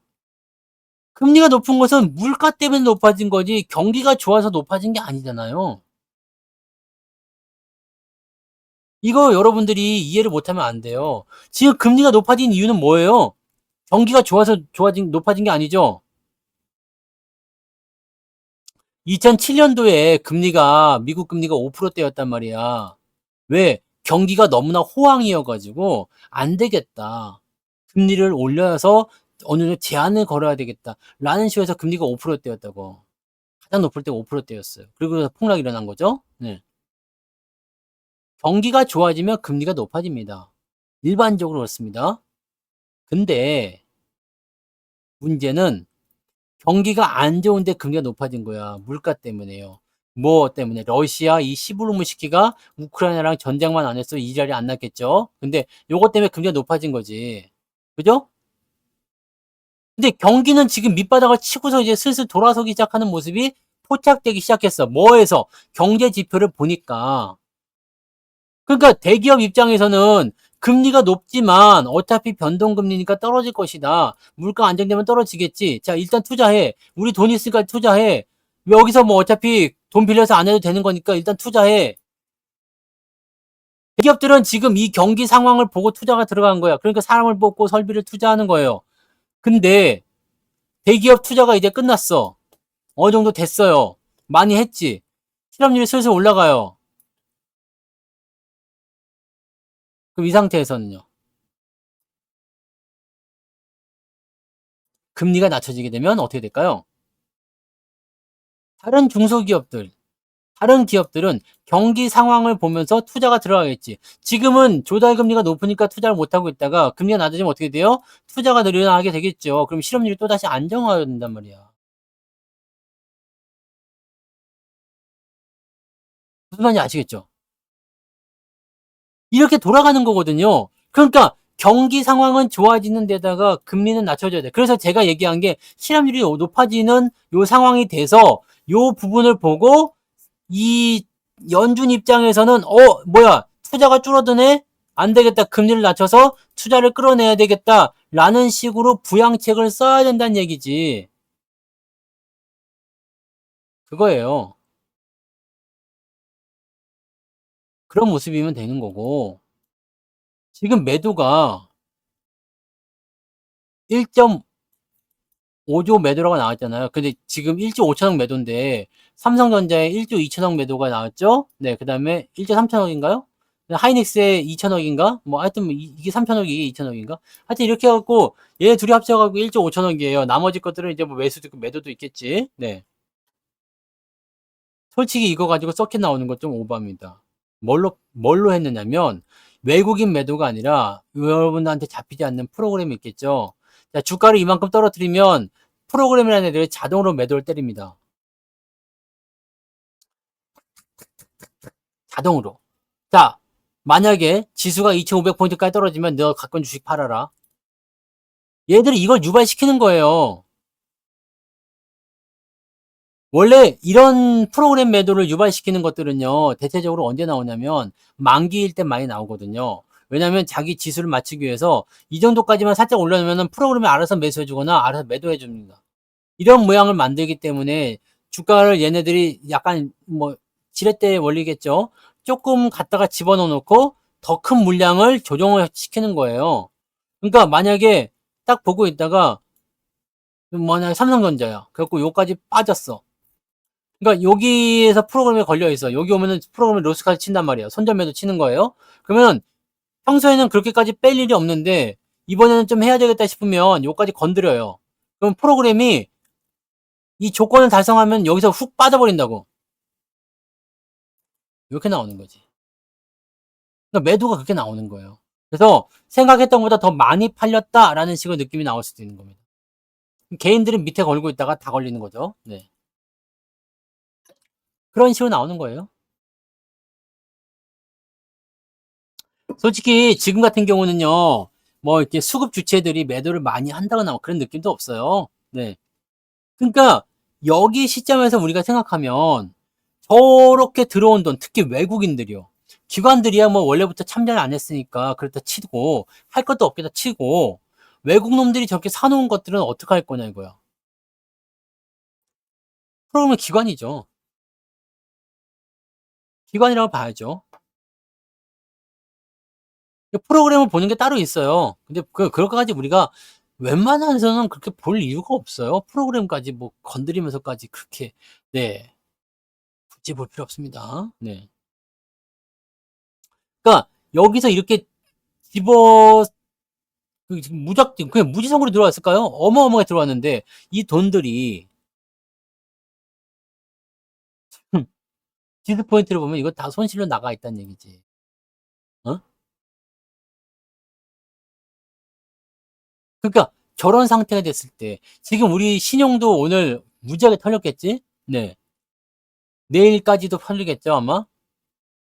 금리가 높은 것은 물가 때문에 높아진 거지 경기가 좋아서 높아진 게 아니잖아요. 이거 여러분들이 이해를 못하면 안 돼요. 지금 금리가 높아진 이유는 뭐예요? 경기가 좋아서 높아진 게 아니죠. 2007년도에 미국 금리가 5%대였단 말이야. 왜? 경기가 너무나 호황이어가지고 안 되겠다. 금리를 올려서 어느 정도 제한을 걸어야 되겠다. 라는 식으로 해서 금리가 5%대였다고. 가장 높을 때가 5%대였어요. 그리고 폭락이 일어난 거죠. 네. 경기가 좋아지면 금리가 높아집니다. 일반적으로 그렇습니다. 근데 문제는 경기가 안 좋은데 금리가 높아진 거야. 물가 때문에요. 뭐 때문에? 러시아 이 시부르무시키가 우크라이나랑 전쟁만 안 했어 이 자리에 안 났겠죠. 근데 요것 때문에 금리가 높아진 거지. 그죠? 근데 경기는 지금 밑바닥을 치고서 이제 슬슬 돌아서기 시작하는 모습이 포착되기 시작했어. 뭐에서? 경제 지표를 보니까. 그러니까 대기업 입장에서는 금리가 높지만 어차피 변동금리니까 떨어질 것이다. 물가 안정되면 떨어지겠지. 자, 일단 투자해. 우리 돈 있으니까 투자해. 여기서 뭐 어차피 돈 빌려서 안 해도 되는 거니까 일단 투자해. 대기업들은 지금 이 경기 상황을 보고 투자가 들어간 거야. 그러니까 사람을 뽑고 설비를 투자하는 거예요. 근데 대기업 투자가 이제 끝났어. 어느 정도 됐어요. 많이 했지. 실업률이 슬슬 올라가요. 그럼 이 상태에서는요. 금리가 낮춰지게 되면 어떻게 될까요? 다른 중소기업들, 다른 기업들은 경기 상황을 보면서 투자가 들어가겠지. 지금은 조달금리가 높으니까 투자를 못하고 있다가 금리가 낮아지면 어떻게 돼요? 투자가 늘어나게 되겠죠. 그럼 실업률이 또다시 안정화가 된단 말이야. 무슨 말인지 아시겠죠? 이렇게 돌아가는 거거든요. 그러니까 경기 상황은 좋아지는 데다가 금리는 낮춰져야 돼. 그래서 제가 얘기한 게 실업률이 높아지는 요 상황이 돼서 요 부분을 보고 이 연준 입장에서는 뭐야 투자가 줄어드네 안 되겠다 금리를 낮춰서 투자를 끌어내야 되겠다 라는 식으로 부양책을 써야 된다는 얘기지. 그거예요. 그런 모습이면 되는 거고 지금 매도가 1.5조 매도라고 나왔잖아요. 근데 지금 1조 5천억 매도인데 삼성전자에 1조 2천억 매도가 나왔죠. 네, 그 다음에 1조 3천억인가요? 하이닉스에 2천억인가? 뭐 하여튼 이게 3천억이 이게 2천억인가? 하여튼 이렇게 해갖고 얘 둘이 합쳐갖고 1조 5천억이에요. 나머지 것들은 이제 뭐 매수도 있고 매도도 있겠지. 네. 솔직히 이거 가지고 서킷 나오는 건 좀 오바입니다. 뭘로 했느냐면 외국인 매도가 아니라 여러분한테 잡히지 않는 프로그램이 있겠죠. 자, 주가를 이만큼 떨어뜨리면 프로그램이라는 애들이 자동으로 매도를 때립니다. 자동으로. 자, 만약에 지수가 2500포인트까지 떨어지면 너 갖고 있는 주식 팔아라. 얘들이 이걸 유발시키는 거예요. 원래 이런 프로그램 매도를 유발시키는 것들은요, 대체적으로 언제 나오냐면, 만기일 때 많이 나오거든요. 왜냐면 자기 지수를 맞추기 위해서 이 정도까지만 살짝 올려놓으면 프로그램이 알아서 매수해주거나 알아서 매도해줍니다. 이런 모양을 만들기 때문에 주가를 얘네들이 약간 뭐, 지렛대 원리겠죠? 조금 갖다가 집어넣어 놓고 더 큰 물량을 조정을 시키는 거예요. 그러니까 만약에 딱 보고 있다가, 만약에 삼성전자야. 그래갖고 요까지 빠졌어. 그러니까 여기에서 프로그램에 걸려 있어. 여기 오면은 프로그램에 로스까지 친단 말이야. 손절매도 치는 거예요. 그러면 평소에는 그렇게까지 뺄 일이 없는데 이번에는 좀 해야 되겠다 싶으면 여기까지 건드려요. 그럼 프로그램이 이 조건을 달성하면 여기서 훅 빠져버린다고. 이렇게 나오는 거지. 그러니까 매도가 그렇게 나오는 거예요. 그래서 생각했던 것보다 더 많이 팔렸다라는 식으로 느낌이 나올 수도 있는 겁니다. 개인들은 밑에 걸고 있다가 다 걸리는 거죠. 네. 그런 식으로 나오는 거예요. 솔직히 지금 같은 경우는요, 뭐 이렇게 수급 주체들이 매도를 많이 한다거나 뭐 그런 느낌도 없어요. 네. 그러니까 여기 시점에서 우리가 생각하면 저렇게 들어온 돈, 특히 외국인들이요. 기관들이야 뭐 원래부터 참여를 안 했으니까 그렇다 치고 할 것도 없겠다 치고 외국 놈들이 저렇게 사놓은 것들은 어떻게 할 거냐 이거야. 프로그램은 기관이죠. 기관이라고 봐야죠. 프로그램을 보는 게 따로 있어요. 근데 그럴까지 우리가 웬만해서는 그렇게 볼 이유가 없어요. 프로그램까지 뭐 건드리면서까지 그렇게, 네. 굳이 볼 필요 없습니다. 네. 그러니까 여기서 이렇게 집어, 그냥 무지성으로 들어왔을까요? 어마어마하게 들어왔는데 이 돈들이 지수 포인트를 보면 이거 다 손실로 나가 있다는 얘기지. 어? 그러니까 저런 상태가 됐을 때 지금 우리 신용도 오늘 무지하게 털렸겠지? 네. 내일까지도 털리겠죠, 아마?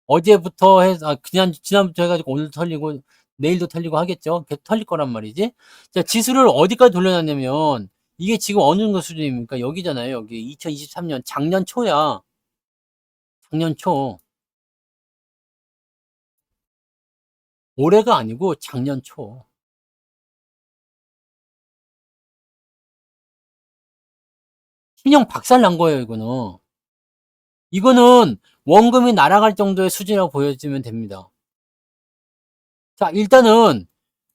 어제부터 해서 지난부터 해가지고 오늘도 털리고 내일도 털리고 하겠죠. 계속 털릴 거란 말이지. 자, 지수를 어디까지 돌려놨냐면 이게 지금 어느 정도 수준입니까? 여기잖아요. 여기 2023년 작년 초야. 작년 초. 올해가 아니고 작년 초. 신용 박살 난 거예요, 이거는. 이거는 원금이 날아갈 정도의 수준이라고 보여지면 됩니다. 자, 일단은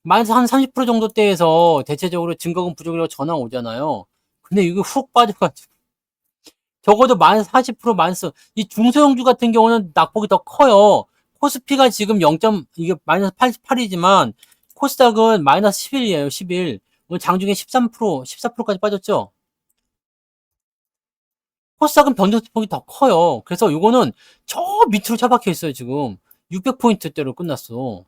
마이너스 한 30% 정도 대에서 대체적으로 증거금 부족이라고 전화 오잖아요. 근데 이거 훅 빠져가지고 적어도 마이너스 40% 마이너스 이 중소형주 같은 경우는 낙폭이 더 커요. 코스피가 지금 0. 이게 마이너스 88이지만 코스닥은 마이너스 11이에요. 11. 오늘 장중에 13%, 14%까지 빠졌죠. 코스닥은 변동폭이 더 커요. 그래서 이거는 저 밑으로 처박혀 있어요. 지금 600포인트대로 끝났어.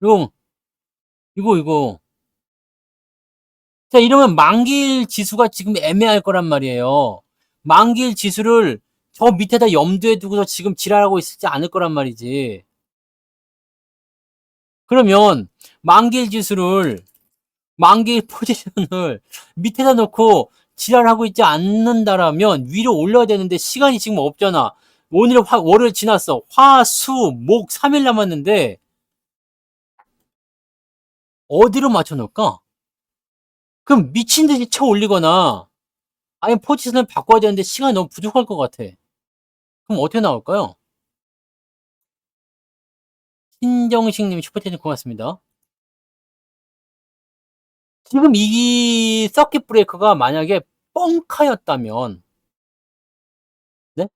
이거 이거 이거 자, 이러면 만기일 지수가 지금 애매할 거란 말이에요. 만기일 지수를 저 밑에다 염두에 두고서 지금 지랄하고 있지 않을 거란 말이지. 그러면 만기일 지수를, 만기일 포지션을 밑에다 놓고 지랄하고 있지 않는다라면 위로 올려야 되는데 시간이 지금 없잖아. 오늘 월요일 지났어. 화, 수, 목 3일 남았는데 어디로 맞춰 놓을까? 그럼 미친 듯이 쳐 올리거나 아니 포지션을 바꿔야 되는데 시간이 너무 부족할 것 같아. 그럼 어떻게 나올까요? 신정식님 슈퍼챗 고맙습니다. 지금 이 서킷 브레이커가 만약에 뻥카였다면, 네?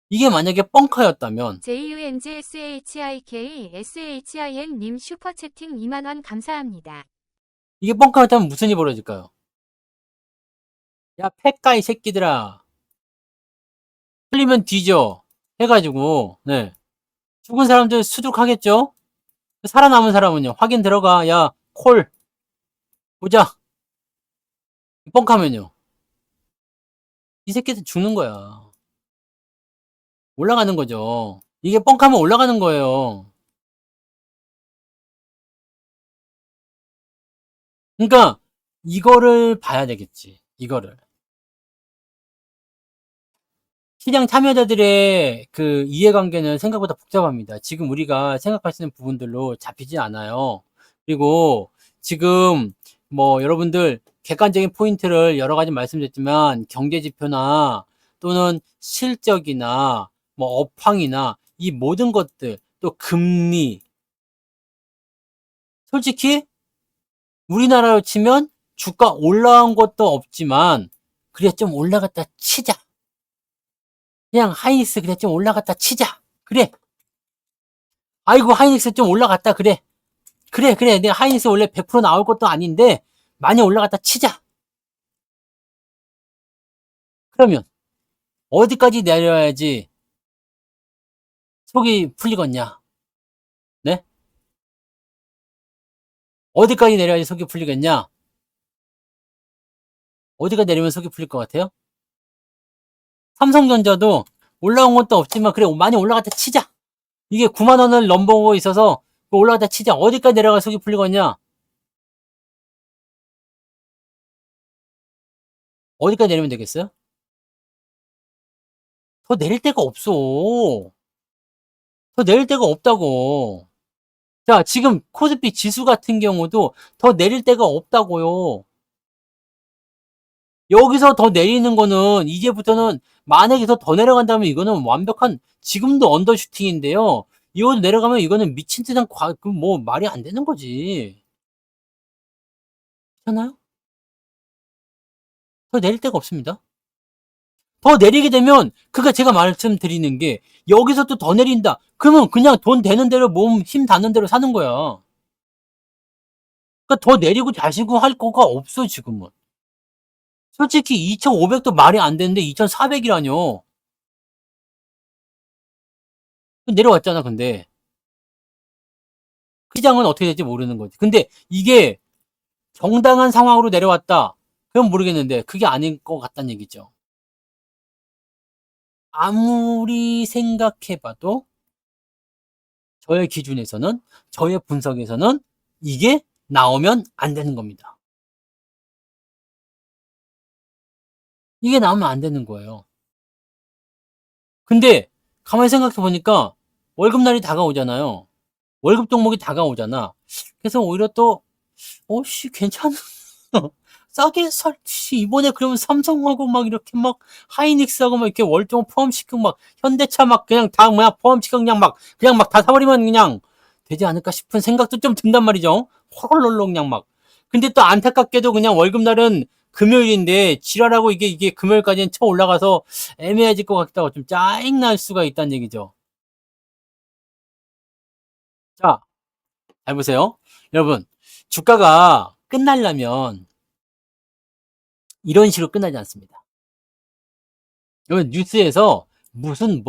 이게 만약에 뻥카였다면, JUNGSHIK SHIN님 슈퍼채팅 2만원 감사합니다. 이게 뻥카였다면 무슨 일이 벌어질까요? 야, 패까 이 새끼들아. 틀리면 뒤져. 해가지고, 네. 죽은 사람들 수두룩하겠죠? 살아남은 사람은요. 확인 들어가. 야, 콜. 보자. 뻥카면요. 이 새끼들 죽는 거야. 올라가는 거죠. 이게 뻥카면 올라가는 거예요. 그러니까 이거를 봐야 되겠지. 이거를. 시장 참여자들의 그 이해관계는 생각보다 복잡합니다. 지금 우리가 생각하시는 부분들로 잡히지 않아요. 그리고 지금 뭐 여러분들 객관적인 포인트를 여러 가지 말씀드렸지만 경제지표나 또는 실적이나 뭐 업황이나 이 모든 것들 또 금리 솔직히 우리나라로 치면 주가 올라온 것도 없지만 그래 좀 올라갔다 치자. 그냥 하이닉스 그래 좀 올라갔다 치자. 그래. 아이고 하이닉스 좀 올라갔다 그래. 그래 내가 하이닉스 원래 100% 나올 것도 아닌데 많이 올라갔다 치자. 그러면 어디까지 내려야지 속이 풀리겠냐? 네? 어디까지 내려야지 속이 풀리겠냐? 어디가 내리면 속이 풀릴 것 같아요? 삼성전자도 올라온 것도 없지만 그래 많이 올라갔다 치자. 이게 9만 원을 넘보고 있어서 올라갔다 치자. 어디까지 내려가 속이 풀리겠냐? 어디까지 내리면 되겠어요? 더 내릴 데가 없어. 더 내릴 데가 없다고. 자, 지금 코스피 지수 같은 경우도 더 내릴 데가 없다고요. 여기서 더 내리는 거는 이제부터는 만약에 더 내려간다면 이거는 완벽한 지금도 언더슈팅인데요. 이거 내려가면 이거는 미친 듯한 뭐 말이 안 되는 거지. 그렇잖아요? 더 내릴 데가 없습니다. 더 내리게 되면 그가 제가 말씀드리는 게 여기서 또 더 내린다. 그러면 그냥 돈 되는 대로 몸 힘 닿는 대로 사는 거야. 그러니까 더 내리고 자시고 할 거가 없어 지금은. 솔직히 2,500도 말이 안 되는데 2,400이라뇨. 내려왔잖아 근데. 시장은 어떻게 될지 모르는 거지. 근데 이게 정당한 상황으로 내려왔다. 그건 모르겠는데 그게 아닌 것 같다는 얘기죠. 아무리 생각해 봐도 저의 기준에서는, 저의 분석에서는 이게 나오면 안 되는 겁니다. 이게 나오면 안 되는 거예요. 근데 가만히 생각해 보니까 월급날이 다가오잖아요. 월급 종목이 다가오잖아. 그래서 오히려 또 괜찮아. 싸게 살지. 이번에 그러면 삼성하고 막 이렇게 막 하이닉스하고 막 이렇게 월종 포함시키고 막 현대차 막 그냥 다 뭐야 포함시키고 그냥 막 다 사버리면 그냥 되지 않을까 싶은 생각도 좀 든단 말이죠. 호롤롤로 그냥 막. 근데 또 안타깝게도 그냥 월급날은 금요일인데 지랄하고 이게 금요일까지는 쳐 올라가서 애매해질 것 같다고 좀 짜증날 수가 있다는 얘기죠. 자, 잘 보세요. 여러분, 주가가 끝나려면 이런 식으로 끝나지 않습니다. 여러분, 뉴스에서 무슨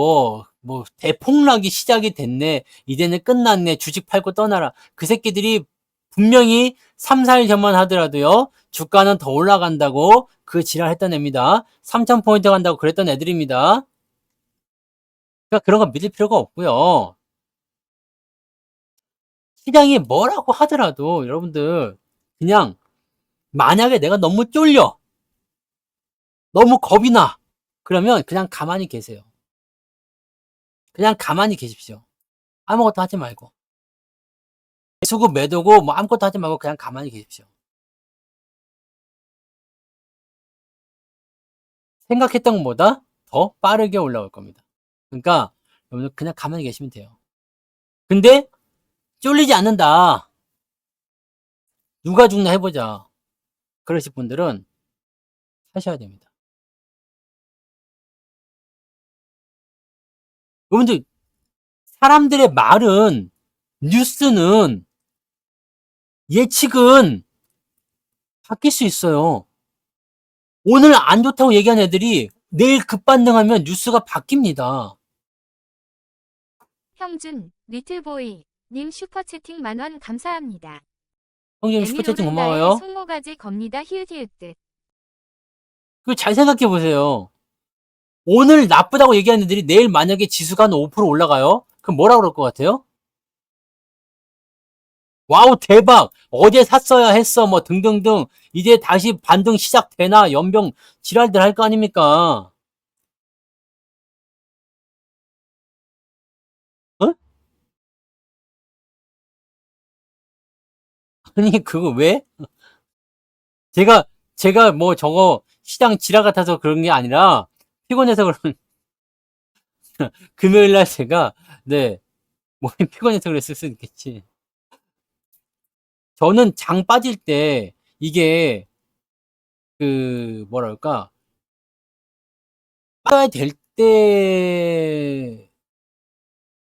대폭락이 시작이 됐네. 이제는 끝났네. 주식 팔고 떠나라. 그 새끼들이 분명히 3, 4일 전만 하더라도요. 주가는 더 올라간다고 그 지랄 했던 애입니다. 3,000포인트 간다고 그랬던 애들입니다. 그러니까 그런 거 믿을 필요가 없고요. 시장이 뭐라고 하더라도 여러분들 그냥 만약에 내가 너무 쫄려. 너무 겁이 나. 그러면 그냥 가만히 계세요. 그냥 가만히 계십시오. 아무것도 하지 말고. 수급 매도고 뭐 아무것도 하지 말고 그냥 가만히 계십시오. 생각했던 것보다 더 빠르게 올라올 겁니다. 그러니까 여러분들 그냥 가만히 계시면 돼요. 근데 쫄리지 않는다. 누가 죽나 해보자. 그러실 분들은 하셔야 됩니다. 여러분들 사람들의 말은 뉴스는 예측은 바뀔 수 있어요. 오늘 안 좋다고 얘기한 애들이 내일 급반등하면 뉴스가 바뀝니다. 형준, 리틀보이, 님 슈퍼채팅 만원 감사합니다. 형님 슈퍼채팅 에밀오른다의 고마워요. 손모가지 겁니다. 히읗히읗 뜻. 그 잘 생각해 보세요. 오늘 나쁘다고 얘기하는 애들이 내일 만약에 지수가 한 5% 올라가요? 그럼 뭐라 그럴 것 같아요? 와우, 대박! 어제 샀어야 했어, 뭐, 등등등. 이제 다시 반등 시작되나? 연병 지랄들 할 거 아닙니까? 어? 아니, 그거 왜? 제가, 제가 뭐 저거 시장 지랄 같아서 그런 게 아니라, 피곤해서 그런, 금요일 날 제가, 네, 몸이 피곤해서 그랬을 수 있겠지. 저는 장 빠질 때, 이게, 뭐랄까, 빠져야 될 때,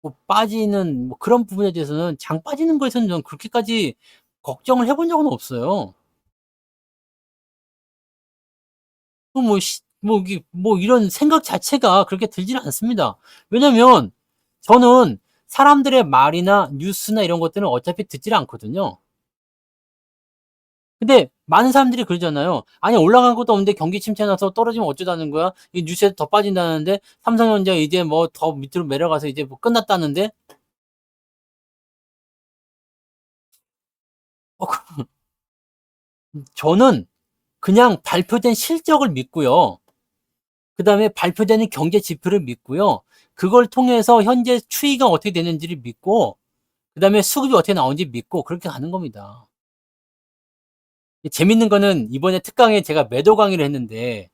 뭐 빠지는, 뭐 그런 부분에 대해서는 장 빠지는 거에서는 저는 그렇게까지 걱정을 해본 적은 없어요. 이런 생각 자체가 그렇게 들지는 않습니다. 왜냐면, 저는 사람들의 말이나 뉴스나 이런 것들은 어차피 듣질 않거든요. 근데 많은 사람들이 그러잖아요. 아니 올라간 것도 없는데 경기 침체 나서 떨어지면 어쩌자는 거야? 이 뉴스에 더 빠진다는데 삼성전자 이제 뭐 더 밑으로 내려가서 이제 뭐 끝났다는데 어, 저는 그냥 발표된 실적을 믿고요. 그다음에 발표되는 경제 지표를 믿고요. 그걸 통해서 현재 추이가 어떻게 되는지를 믿고 그다음에 수급이 어떻게 나오는지 믿고 그렇게 가는 겁니다. 재밌는 거는 이번에 특강에 제가 매도 강의를 했는데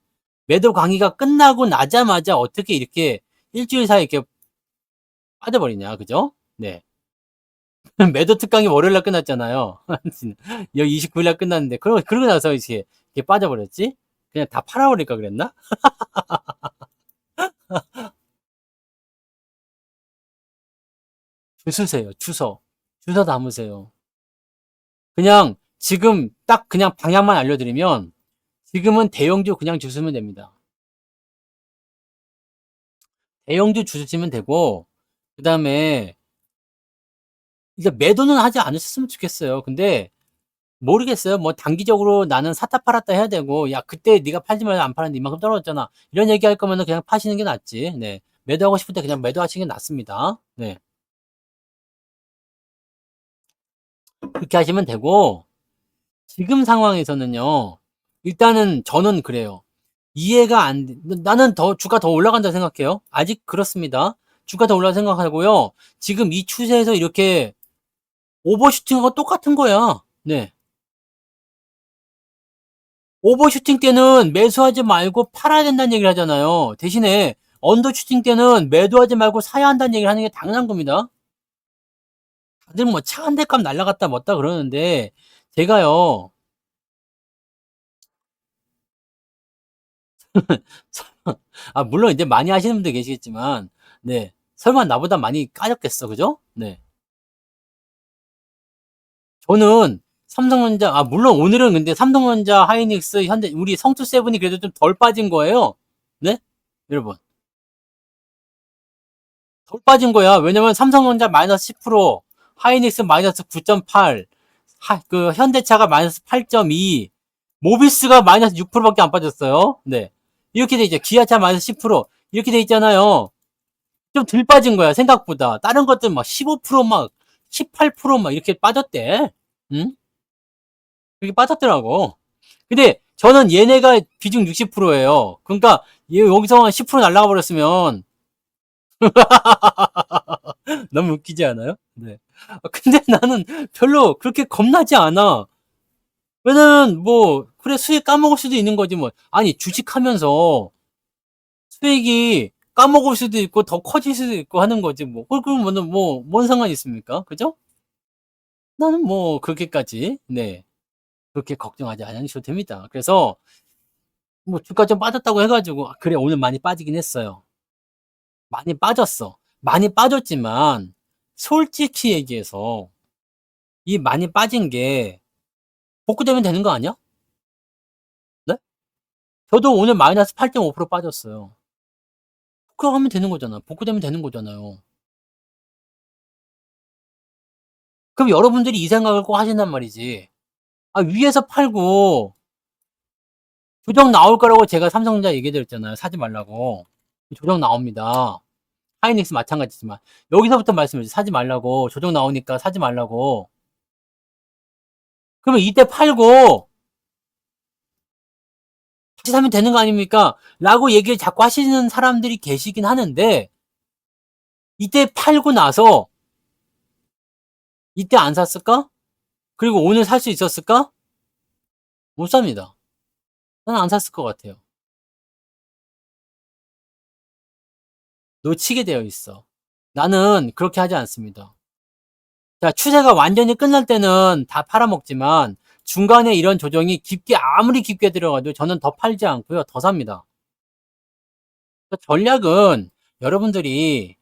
매도 강의가 끝나고 나자마자 어떻게 이렇게 일주일 사이에 이렇게 빠져버리냐, 그죠? 네. 매도 특강이 월요일 날 끝났잖아요. 여기 29일 날 끝났는데, 그러고 나서 이렇게 빠져버렸지? 그냥 다 팔아버릴까 그랬나? 주수세요, 주서. 주서 담으세요. 그냥 지금 딱 그냥 방향만 알려드리면 지금은 대형주 그냥 주시면 됩니다. 대형주 주시면 되고 그 다음에 이제 매도는 하지 않으셨으면 좋겠어요. 근데 모르겠어요. 뭐 단기적으로 나는 샀다 팔았다 해야 되고 야 그때 네가 팔지 말고 안 팔았는데 이만큼 떨어졌잖아. 이런 얘기할 거면은 그냥 파시는 게 낫지. 네. 매도하고 싶을 때 그냥 매도하시는 게 낫습니다. 네. 그렇게 하시면 되고 지금 상황에서는요. 일단은 저는 그래요. 이해가 안 돼. 나는 더 주가 더 올라간다 생각해요. 아직 그렇습니다. 주가 더 올라간다 생각하고요. 지금 이 추세에서 이렇게 오버슈팅하고 똑같은 거야. 네. 오버슈팅 때는 매수하지 말고 팔아야 된다는 얘기를 하잖아요. 대신에 언더슈팅 때는 매도하지 말고 사야 한다는 얘기를 하는 게 당연한 겁니다. 다들 뭐 차 한 대 값 날라갔다 뭣다 그러는데 제가요. 아 물론 이제 많이 하시는 분들 계시겠지만 네. 설마 나보다 많이 까졌겠어. 그죠? 네. 저는 삼성전자 물론 오늘은 근데 삼성전자, 하이닉스, 현대 우리 성투 세븐이 그래도 좀 덜 빠진 거예요. 네? 여러분. 덜 빠진 거야. 왜냐면 삼성전자 마이너스 10%, 하이닉스 마이너스 9.8, 그 현대차가 마이너스 8.2, 모비스가 마이너스 6%밖에 안 빠졌어요. 네. 이렇게 돼 있죠. 기아차 마이너스 10% 이렇게 돼 있잖아요. 좀 덜 빠진 거야 생각보다. 다른 것들 막 15%막 18%막 이렇게 빠졌대. 응? 이렇게 빠졌더라고. 근데 저는 얘네가 비중 60%예요. 그러니까 얘 여기서 10% 날라가 버렸으면 너무 웃기지 않아요? 네. 근데 나는 별로 그렇게 겁나지 않아. 왜냐면 뭐 그래 수익 까먹을 수도 있는 거지 뭐. 아니 주식하면서 수익이 까먹을 수도 있고 더 커질 수도 있고 하는 거지 뭐. 그러면 뭔 상관이 있습니까? 그죠? 나는 뭐 그렇게까지 네 그렇게 걱정하지 않으셔도 됩니다. 그래서 뭐 주가 좀 빠졌다고 해가지고 그래 오늘 많이 빠지긴 했어요. 많이 빠졌어. 많이 빠졌지만 솔직히 얘기해서 이 많이 빠진 게 복구되면 되는 거 아니야? 네? 저도 오늘 마이너스 8.5% 빠졌어요. 복구하면 되는 거잖아. 복구되면 되는 거잖아요. 그럼 여러분들이 이 생각을 꼭 하신단 말이지. 위에서 팔고 조정 나올 거라고 제가 삼성전자 얘기 드렸잖아요. 사지 말라고. 조정 나옵니다. 하이닉스 마찬가지지만 여기서부터 말씀드리죠. 사지 말라고. 조정 나오니까 사지 말라고. 그러면 이때 팔고 다시 사면 되는 거 아닙니까? 라고 얘기를 자꾸 하시는 사람들이 계시긴 하는데 이때 팔고 나서 이때 안 샀을까? 그리고 오늘 살 수 있었을까? 못 삽니다. 나는 안 샀을 것 같아요. 놓치게 되어 있어. 나는 그렇게 하지 않습니다. 자, 추세가 완전히 끝날 때는 다 팔아먹지만 중간에 이런 조정이 아무리 깊게 들어가도 저는 더 팔지 않고요. 더 삽니다. 전략은 여러분들이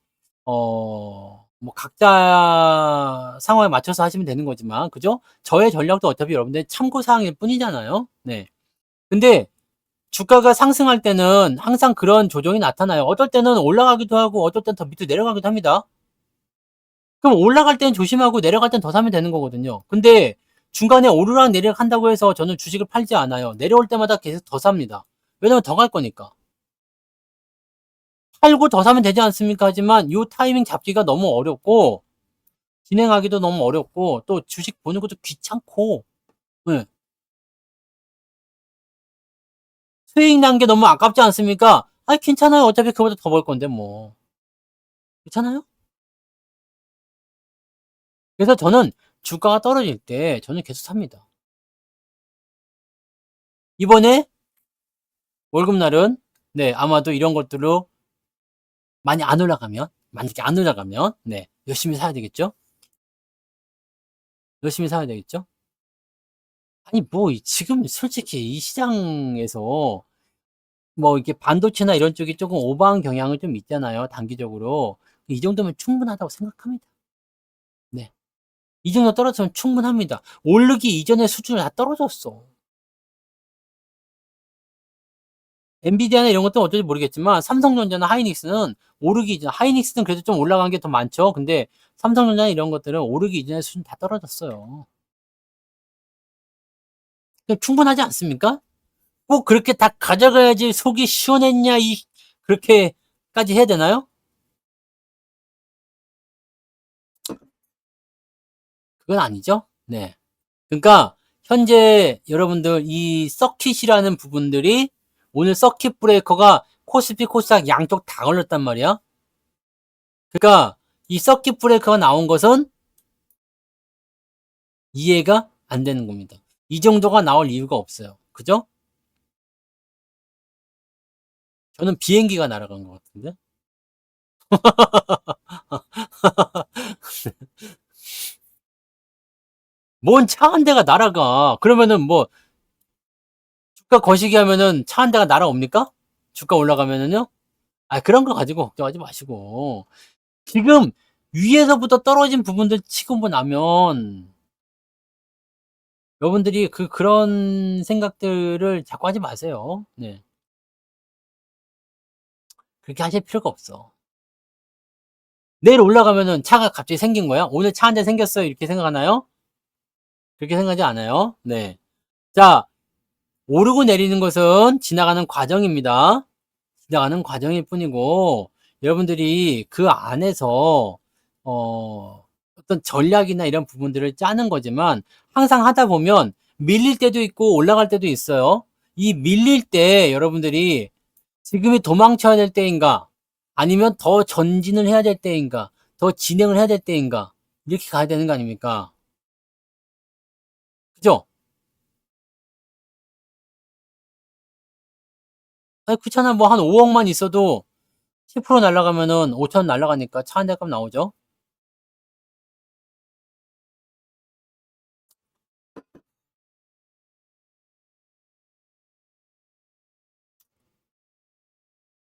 뭐 각자 상황에 맞춰서 하시면 되는 거지만 그죠? 저의 전략도 어차피 여러분들 참고 사항일 뿐이잖아요. 네. 근데 주가가 상승할 때는 항상 그런 조정이 나타나요. 어떨 때는 올라가기도 하고 어떨 때는 더 밑으로 내려가기도 합니다. 그럼 올라갈 때는 조심하고 내려갈 땐 더 사면 되는 거거든요. 근데 중간에 오르락 내리락 한다고 해서 저는 주식을 팔지 않아요. 내려올 때마다 계속 더 삽니다. 왜냐면 더 갈 거니까. 팔고 더 사면 되지 않습니까? 하지만 요 타이밍 잡기가 너무 어렵고 진행하기도 너무 어렵고 또 주식 보는 것도 귀찮고 네. 수익 난 게 너무 아깝지 않습니까? 아니 괜찮아요. 어차피 그보다 더 벌 건데 뭐. 괜찮아요? 그래서 저는 주가가 떨어질 때 저는 계속 삽니다. 이번에 월급날은 네 아마도 이런 것들로 많이 안 올라가면 만약에 안 올라가면 네 열심히 사야 되겠죠? 열심히 사야 되겠죠? 아니 뭐 지금 솔직히 이 시장에서 뭐 이렇게 반도체나 이런 쪽이 조금 오버한 경향은 좀 있잖아요. 단기적으로 이 정도면 충분하다고 생각합니다. 네. 이 정도 떨어지면 충분합니다. 오르기 이전의 수준을 다 떨어졌어. 엔비디아나 이런 것도 어쩔지 모르겠지만 삼성전자나 하이닉스는 오르기 이전, 하이닉스는 그래도 좀 올라간 게 더 많죠. 근데 삼성전자나 이런 것들은 오르기 이전의 수준 다 떨어졌어요. 충분하지 않습니까? 꼭 그렇게 다 가져가야지 속이 시원했냐, 그렇게까지 해야 되나요? 그건 아니죠. 네. 그러니까 현재 여러분들 이 서킷이라는 부분들이 오늘 서킷 브레이커가 코스피 코스닥 양쪽 다 걸렸단 말이야. 그러니까 이 서킷 브레이커가 나온 것은 이해가 안 되는 겁니다. 이 정도가 나올 이유가 없어요. 그죠? 저는 비행기가 날아간 것 같은데. 뭔 차 한 대가 날아가. 그러면은 뭐 주가 거시기 하면은 차 한 대가 날아옵니까? 주가 올라가면은요? 아, 그런 거 가지고 걱정하지 마시고. 지금 위에서부터 떨어진 부분들 치고 뭐 나면 여러분들이 그런 생각들을 자꾸 하지 마세요. 네. 그렇게 하실 필요가 없어. 내일 올라가면은 차가 갑자기 생긴 거야? 오늘 차 한 대 생겼어요. 이렇게 생각하나요? 그렇게 생각하지 않아요. 네. 자, 오르고 내리는 것은 지나가는 과정입니다. 지나가는 과정일 뿐이고, 여러분들이 그 안에서, 어떤 전략이나 이런 부분들을 짜는 거지만, 항상 하다 보면 밀릴 때도 있고 올라갈 때도 있어요. 이 밀릴 때 여러분들이 지금이 도망쳐야 될 때인가? 아니면 더 전진을 해야 될 때인가? 더 진행을 해야 될 때인가? 이렇게 가야 되는 거 아닙니까? 그죠? 아니, 그렇잖아. 뭐 한 5억만 있어도 10% 날아가면은 5천 날아가니까 차 한 대 값 나오죠?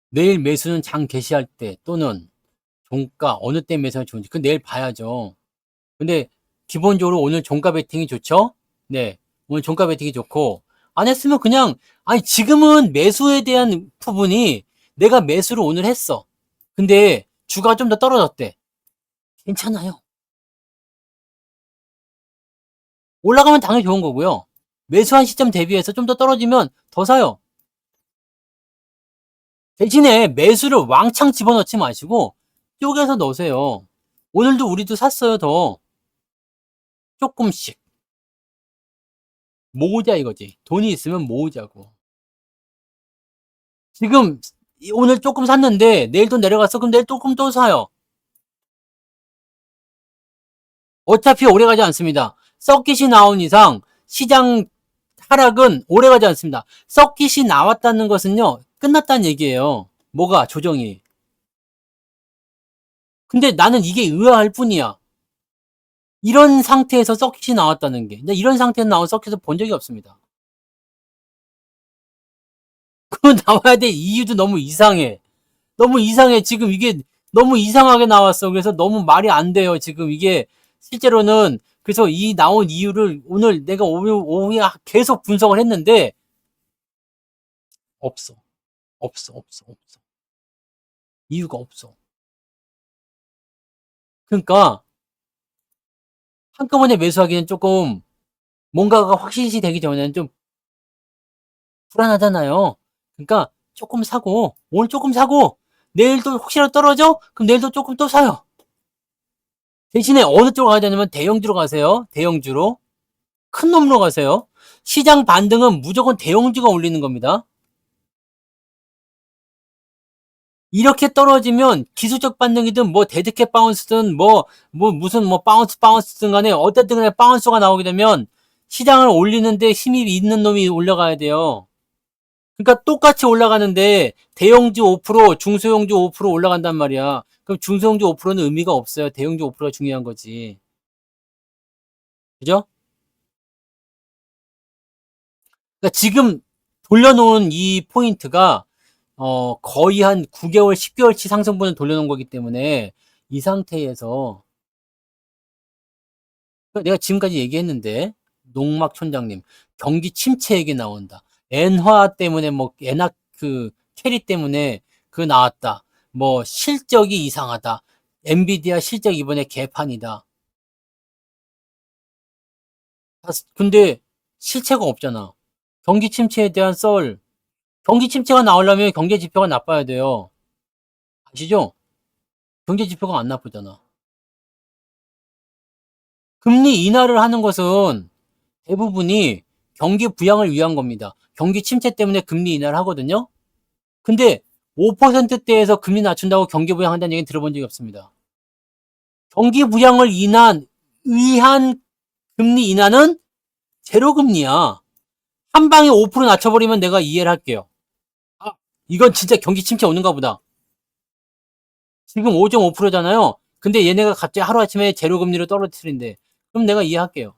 내일 매수는 장 개시할 때 또는 종가 어느 때 매수가 좋은지 그 내일 봐야죠. 근데 기본적으로 오늘 종가 베팅이 좋죠? 네. 오늘 종가 베팅이 좋고 안 했으면 그냥 아니 지금은 매수에 대한 부분이 내가 매수를 오늘 했어. 근데 주가가 좀 더 떨어졌대. 괜찮아요. 올라가면 당연히 좋은 거고요. 매수한 시점 대비해서 좀 더 떨어지면 더 사요. 대신에 매수를 왕창 집어넣지 마시고 쪼개서 넣으세요. 오늘도 우리도 샀어요, 더. 조금씩. 모으자 이거지. 돈이 있으면 모으자고. 지금 오늘 조금 샀는데 내일 또 내려갔어. 그럼 내일 조금 또 사요. 어차피 오래가지 않습니다. 서킷이 나온 이상 시장 하락은 오래가지 않습니다. 서킷이 나왔다는 것은요. 끝났다는 얘기예요. 뭐가 조정이. 근데 나는 이게 의아할 뿐이야. 이런 상태에서 서킷이 나왔다는 게. 근데 이런 상태에서 나온 서킷을 본 적이 없습니다. 그 나와야 될 이유도 너무 이상해. 너무 이상해. 지금 이게 너무 이상하게 나왔어. 그래서 너무 말이 안 돼요. 지금 이게 실제로는 그래서 이 나온 이유를 오늘 내가 오후에 계속 분석을 했는데 없어. 없어. 없어. 없어. 이유가 없어. 그러니까 한꺼번에 매수하기는 조금 뭔가가 확실시 되기 전에는 좀 불안하잖아요. 그러니까 조금 사고 오늘 조금 사고 내일도 혹시라도 떨어져? 그럼 내일도 조금 또 사요. 대신에 어느 쪽으로 가야 되냐면 대형주로 가세요. 대형주로. 큰 놈으로 가세요. 시장 반등은 무조건 대형주가 올리는 겁니다. 이렇게 떨어지면 기술적 반등이든 뭐 데드캣 바운스든 무슨 바운스든 간에 어쨌든 간에 바운스가 나오게 되면 시장을 올리는데 힘이 있는 놈이 올라가야 돼요. 그러니까 똑같이 올라가는데 대형주 5%, 중소형주 5% 올라간단 말이야. 그럼 중소형주 5%는 의미가 없어요. 대형주 5%가 중요한 거지. 그죠? 그러니까 지금 돌려놓은 이 포인트가 거의 한 9개월, 10개월치 상승분을 돌려놓은 거기 때문에 이 상태에서 내가 지금까지 얘기했는데 농막 촌장님 경기 침체 얘기 나온다. 엔화 때문에 뭐 엔화 그 캐리 때문에 그 나왔다. 뭐 실적이 이상하다. 엔비디아 실적 이번에 개판이다. 근데 실체가 없잖아. 경기 침체에 대한 경기 침체가 나오려면 경제 지표가 나빠야 돼요. 아시죠? 경제 지표가 안 나쁘잖아. 금리 인하를 하는 것은 대부분이 경기 부양을 위한 겁니다. 경기 침체 때문에 금리 인하를 하거든요. 근데 5%대에서 금리 낮춘다고 경기 부양한다는 얘기는 들어본 적이 없습니다. 경기 부양을 위한 금리 인하는 제로 금리야. 한 방에 5% 낮춰버리면 내가 이해를 할게요. 아, 이건 진짜 경기 침체 오는가 보다. 지금 5.5%잖아요. 근데 얘네가 갑자기 하루아침에 제로 금리로 떨어뜨린대. 그럼 내가 이해할게요.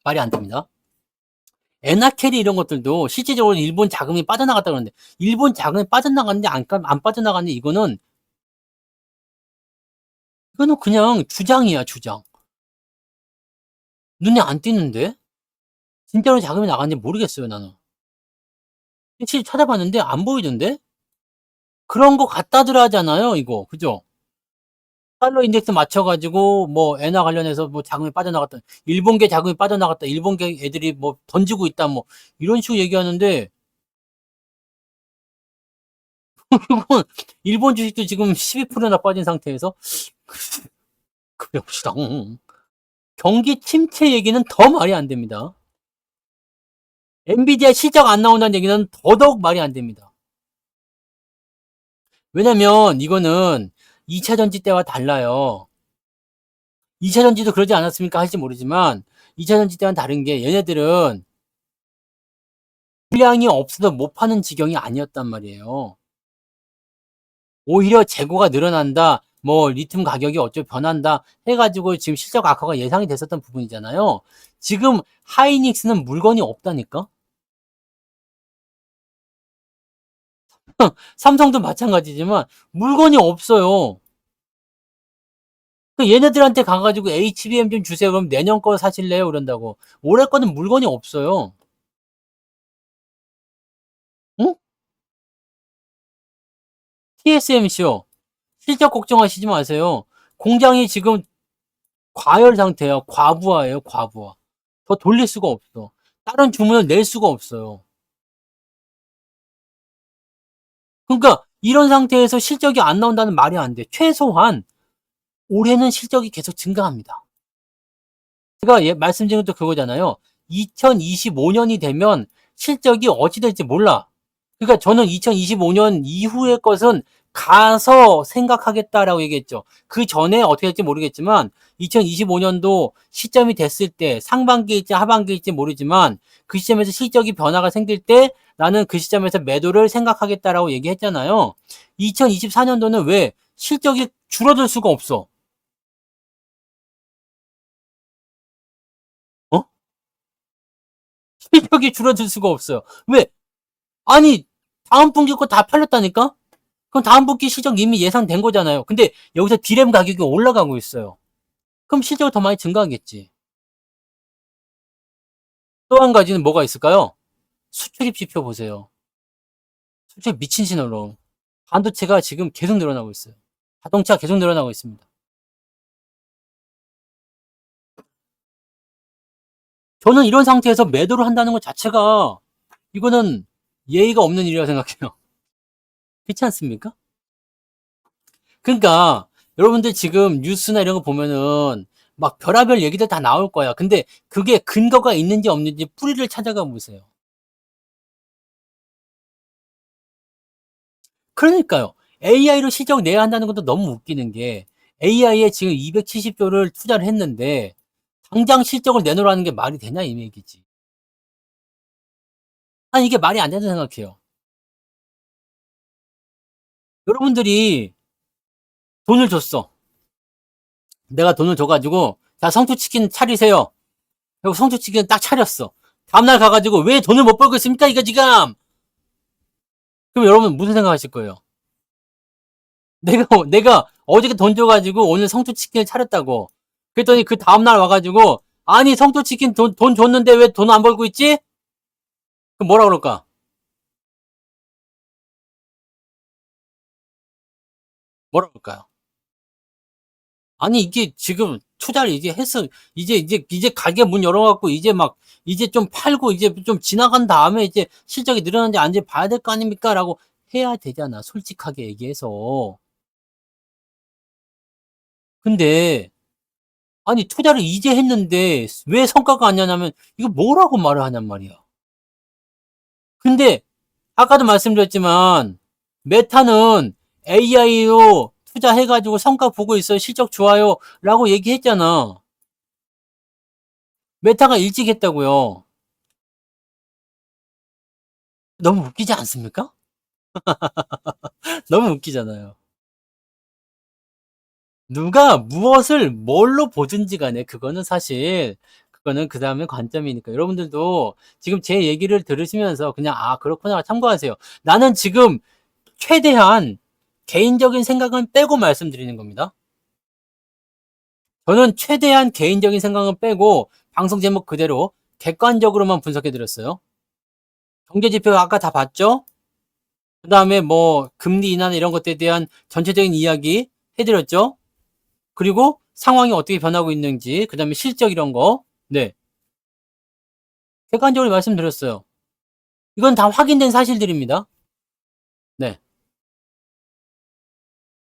말이 안 됩니다. 에나캐리 이런 것들도 실질적으로 일본 자금이 빠져나갔다 그러는데 일본 자금이 빠져나갔는데 안 빠져나갔는데 이거는 그냥 주장이야, 주장. 눈에 안 띄는데? 진짜로 자금이 나갔는지 모르겠어요, 나는. 실제 찾아봤는데 안 보이던데? 그런 거 갖다들 하잖아요, 이거. 그죠? 달러 인덱스 맞춰가지고, 뭐, 엔화 관련해서 뭐 자금이 빠져나갔다. 일본계 자금이 빠져나갔다. 일본계 애들이 뭐 던지고 있다. 뭐, 이런 식으로 얘기하는데, 그건 일본 주식도 지금 12%나 빠진 상태에서, 그래 봅시다. 경기 침체 얘기는 더 말이 안 됩니다. 엔비디아 실적 안 나온다는 얘기는 더더욱 말이 안 됩니다. 왜냐면 이거는 2차 전지 때와 달라요. 2차 전지도 그러지 않았습니까? 할지 모르지만 2차 전지 때와는 다른 게 얘네들은 물량이 없어서 못 파는 지경이 아니었단 말이에요. 오히려 재고가 늘어난다. 뭐 리튬 가격이 어쩌고 변한다 해가지고 지금 실적 악화가 예상이 됐었던 부분이잖아요. 지금 하이닉스는 물건이 없다니까? 삼성도 마찬가지지만 물건이 없어요. 얘네들한테 가가지고 HBM 좀 주세요. 그럼 내년 거 사실래요? 그런다고. 올해 거는 물건이 없어요. 응? TSMC요. 실적 걱정하시지 마세요. 공장이 지금 과열 상태야. 과부하예요, 과부하. 더 돌릴 수가 없어. 다른 주문을 낼 수가 없어요. 그러니까 이런 상태에서 실적이 안 나온다는 말이 안 돼. 최소한 올해는 실적이 계속 증가합니다. 제가 말씀드린 것도 그거잖아요. 2025년이 되면 실적이 어찌 될지 몰라. 그러니까 저는 2025년 이후의 것은 가서 생각하겠다라고 얘기했죠. 그 전에 어떻게 될지 모르겠지만 2025년도 시점이 됐을 때 상반기일지 하반기일지 모르지만 그 시점에서 실적이 변화가 생길 때 나는 그 시점에서 매도를 생각하겠다라고 얘기했잖아요. 2024년도는 왜 실적이 줄어들 수가 없어? 어? 실적이 줄어들 수가 없어요. 왜? 아니, 다음 분기 거 다 팔렸다니까? 그럼 다음 분기 실적 이미 예상된 거잖아요. 근데 여기서 디램 가격이 올라가고 있어요. 그럼 실적이 더 많이 증가하겠지. 또 한 가지는 뭐가 있을까요? 수출입 지표 보세요. 수출입 미친 신호로. 반도체가 지금 계속 늘어나고 있어요. 자동차 계속 늘어나고 있습니다. 저는 이런 상태에서 매도를 한다는 것 자체가 이거는 예의가 없는 일이라고 생각해요. 그렇지 않습니까? 그러니까 여러분들 지금 뉴스나 이런 거 보면은 막 별의별 얘기들 다 나올 거야. 근데 그게 근거가 있는지 없는지 뿌리를 찾아가 보세요. 그러니까요. AI로 실적 내야 한다는 것도 너무 웃기는 게 AI에 지금 270조를 투자를 했는데 당장 실적을 내놓으라는 게 말이 되냐 이 얘기지. 아니 이게 말이 안 된다고 생각해요. 여러분들이 돈을 줬어. 내가 돈을 줘가지고 자 성투치킨 차리세요. 그리고 성투치킨 딱 차렸어. 다음날 가가지고 왜 돈을 못 벌고 있습니까 이거 지금? 그럼 여러분 무슨 생각하실 거예요? 내가 어저께 돈 줘가지고 오늘 성토치킨을 차렸다고. 그랬더니 그 다음날 와가지고, 아니, 성토치킨 돈 줬는데 왜 돈 안 벌고 있지? 그럼 뭐라 그럴까? 뭐라 그럴까요? 아니, 이게 지금 투자를 이제 했어. 이제 가게 문 열어갖고, 이제 좀 팔고, 이제 좀 지나간 다음에 이제 실적이 늘어나는지 안 봐야 될 거 아닙니까? 라고 해야 되잖아. 솔직하게 얘기해서. 근데, 아니, 투자를 이제 했는데, 왜 성과가 안 나냐면, 이거 뭐라고 말을 하냔 말이야. 근데, 아까도 말씀드렸지만, 메타는 AI로 투자해가지고 성과 보고 있어요. 실적 좋아요. 라고 얘기했잖아. 메타가 일찍 했다고요. 너무 웃기지 않습니까? 너무 웃기잖아요. 누가 무엇을 뭘로 보든지 간에 그거는 사실 그거는 그 다음에 관점이니까 여러분들도 지금 제 얘기를 들으시면서 그냥 아 그렇구나 참고하세요. 나는 지금 최대한 개인적인 생각은 빼고 말씀드리는 겁니다. 저는 최대한 개인적인 생각은 빼고 방송 제목 그대로 객관적으로만 분석해 드렸어요. 경제 지표 아까 다 봤죠? 그 다음에 뭐 금리 인하나 이런 것들에 대한 전체적인 이야기 해드렸죠? 그리고 상황이 어떻게 변하고 있는지, 그 다음에 실적 이런 거, 네. 객관적으로 말씀드렸어요. 이건 다 확인된 사실들입니다. 네.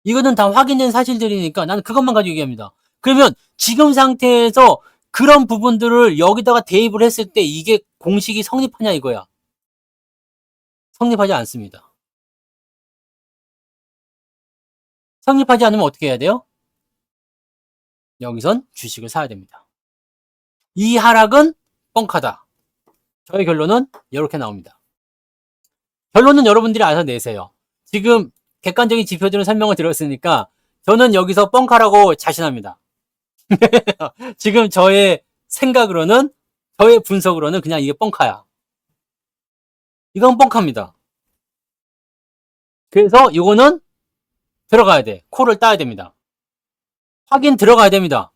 이거는 다 확인된 사실들이니까 나는 그것만 가지고 얘기합니다. 그러면 지금 상태에서 그런 부분들을 여기다가 대입을 했을 때 이게 공식이 성립하냐 이거야. 성립하지 않습니다. 성립하지 않으면 어떻게 해야 돼요? 여기선 주식을 사야 됩니다. 이 하락은 뻥카다. 저의 결론은 이렇게 나옵니다. 결론은 여러분들이 알아서 내세요. 지금 객관적인 지표들은 설명을 드렸으니까 저는 여기서 뻥카라고 자신합니다. 지금 저의 생각으로는 저의 분석으로는 그냥 이게 뻥카야. 이건 뻥카입니다. 그래서 이거는 들어가야 돼. 코를 따야 됩니다. 확인 들어가야 됩니다.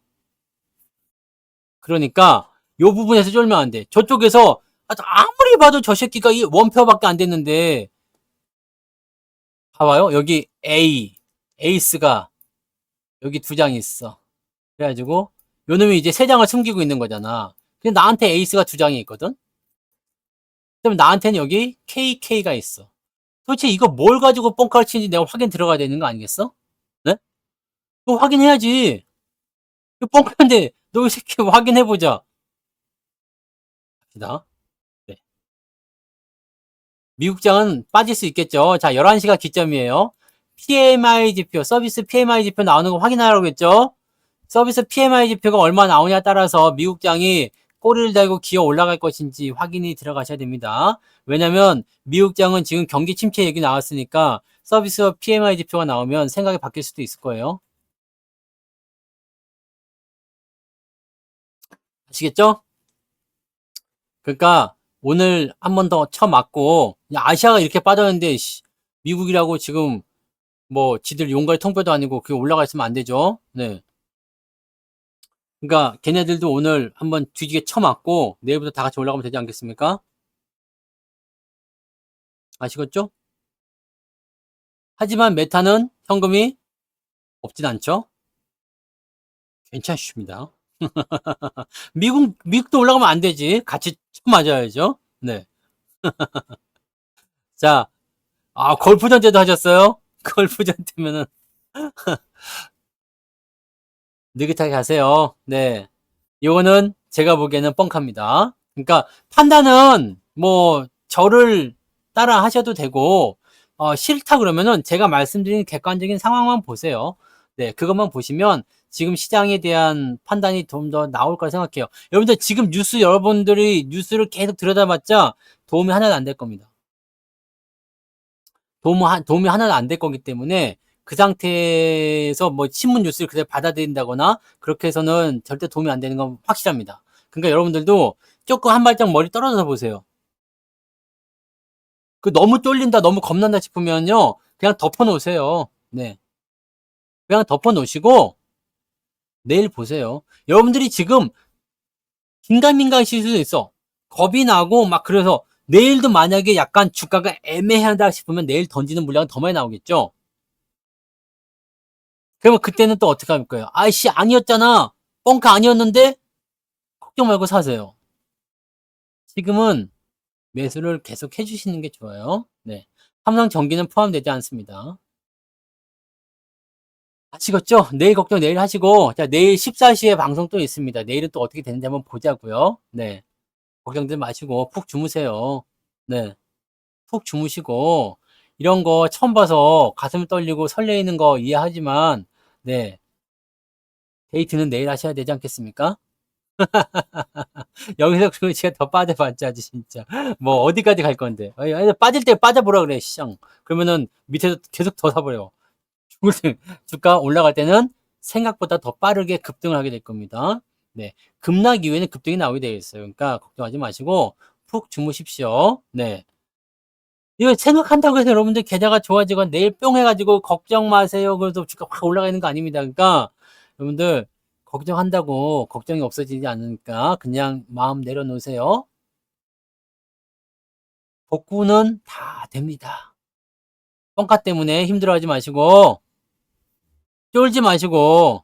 그러니까 이 부분에서 쫄면 안 돼. 저쪽에서 아무리 봐도 저 새끼가 이 원표밖에 안 됐는데 봐봐요. 여기 에이스가 여기 두 장이 있어. 그래가지고 요놈이 이제 세 장을 숨기고 있는 거잖아. 근데 나한테 에이스가 두 장이 있거든. 그럼 나한테는 여기 KK가 있어. 도대체 이거 뭘 가지고 뻥카를 치는지 내가 확인 들어가야 되는 거 아니겠어? 네? 그거 확인해야지. 이거 뻥카인데 너 이 새끼 확인해보자. 갑시다. 네. 미국장은 빠질 수 있겠죠. 자, 11시가 기점이에요. PMI 지표, 서비스 PMI 지표 나오는 거 확인하라고 했죠. 서비스 PMI 지표가 얼마 나오냐에 따라서 미국장이 꼬리를 달고 기어 올라갈 것인지 확인이 들어가셔야 됩니다. 왜냐면 미국장은 지금 경기 침체 얘기 나왔으니까 서비스 PMI 지표가 나오면 생각이 바뀔 수도 있을 거예요. 아시겠죠? 그러니까 오늘 한 번 더 쳐맞고 아시아가 이렇게 빠졌는데 미국이라고 지금 뭐 지들 용갈 통뼈도 아니고 그게 올라가 있으면 안 되죠. 네. 그러니까 걔네들도 오늘 한번 뒤지게 쳐맞고 내일부터 다 같이 올라가면 되지 않겠습니까? 아시겠죠? 하지만 메타는 현금이 없진 않죠? 괜찮습니다. 미국도 올라가면 안 되지. 같이 쳐맞아야죠. 네. 자, 골프전제도 하셨어요? 골프전제면은 느긋하게 하세요. 네. 요거는 제가 보기에는 뻥카입니다. 그러니까 판단은 뭐 저를 따라 하셔도 되고 싫다 그러면은 제가 말씀드린 객관적인 상황만 보세요. 네, 그것만 보시면 지금 시장에 대한 판단이 좀 더 나올 거라 생각해요. 여러분들 지금 여러분들이 뉴스를 계속 들여다봤자 도움이 하나도 안 될 겁니다. 도움이 하나도 안 될 거기 때문에 그 상태에서 뭐 신문 뉴스를 그대로 받아들인다거나 그렇게 해서는 절대 도움이 안 되는 건 확실합니다. 그러니까 여러분들도 조금 한 발짝 머리 떨어져서 보세요. 그 너무 쫄린다, 너무 겁난다 싶으면요, 그냥 덮어놓으세요. 네. 그냥 덮어 놓으시고 내일 보세요. 여러분들이 지금 긴가민가하실 수도 있어. 겁이 나고 막 그래서 내일도 만약에 약간 주가가 애매하다 싶으면 내일 던지는 물량은 더 많이 나오겠죠. 그러면 그때는 또 어떻게 할 거예요? 아이씨 아니었잖아. 뻥카 아니었는데 걱정 말고 사세요. 지금은 매수를 계속 해주시는 게 좋아요. 네. 삼성전기는 포함되지 않습니다. 아시겠죠? 내일 걱정 내일 하시고, 자, 내일 14시에 방송 또 있습니다. 내일은 또 어떻게 되는지 한번 보자고요. 네. 걱정들 마시고 푹 주무세요. 네. 푹 주무시고, 이런 거 처음 봐서 가슴 떨리고 설레이는 거 이해하지만, 네. 데이트는 내일 하셔야 되지 않겠습니까? 여기서 그리고 제가 더 빠져봤자지, 진짜. 뭐, 어디까지 갈 건데. 아니, 빠질 때 빠져보라 그래, 시장. 그러면은 밑에서 계속 더 사버려. 주가 올라갈 때는 생각보다 더 빠르게 급등을 하게 될 겁니다. 네. 급락 이후에는 급등이 나오게 되어 있어요. 그러니까 걱정하지 마시고 푹 주무십시오. 네. 이거 생각한다고 해서 여러분들 계좌가 좋아지건 내일 뿅 해가지고 걱정 마세요. 그래서 주가 확 올라가는 거 아닙니다. 그러니까 여러분들 걱정한다고 걱정이 없어지지 않으니까 그냥 마음 내려놓으세요. 복구는 다 됩니다. 뻥카 때문에 힘들어하지 마시고 쫄지 마시고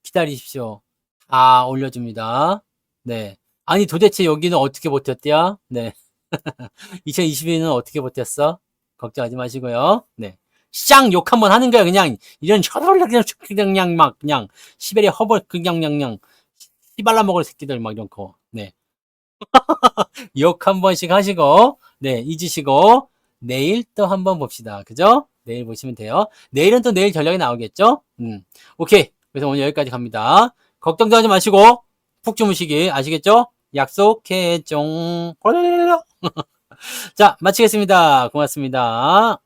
기다리십시오. 다 올려줍니다. 네. 아니 도대체 여기는 어떻게 버텼대요? 네. 2022는 어떻게 버텼어? 걱정하지 마시고요. 네. 쌍 욕 한번 하는 거야 그냥 이런 혀돌려 그냥 막 그냥 시베리아 허벌 그냥 씨발라 먹을 새끼들 막 이런 거. 네. 욕 한 번씩 하시고 네 잊으시고 내일 또 한번 봅시다. 그죠? 내일 보시면 돼요. 내일은 또 내일 전략이 나오겠죠? 오케이. 그래서 오늘 여기까지 갑니다. 걱정도 하지 마시고 푹 주무시기 아시겠죠? 약속해 종. 자 마치겠습니다. 고맙습니다.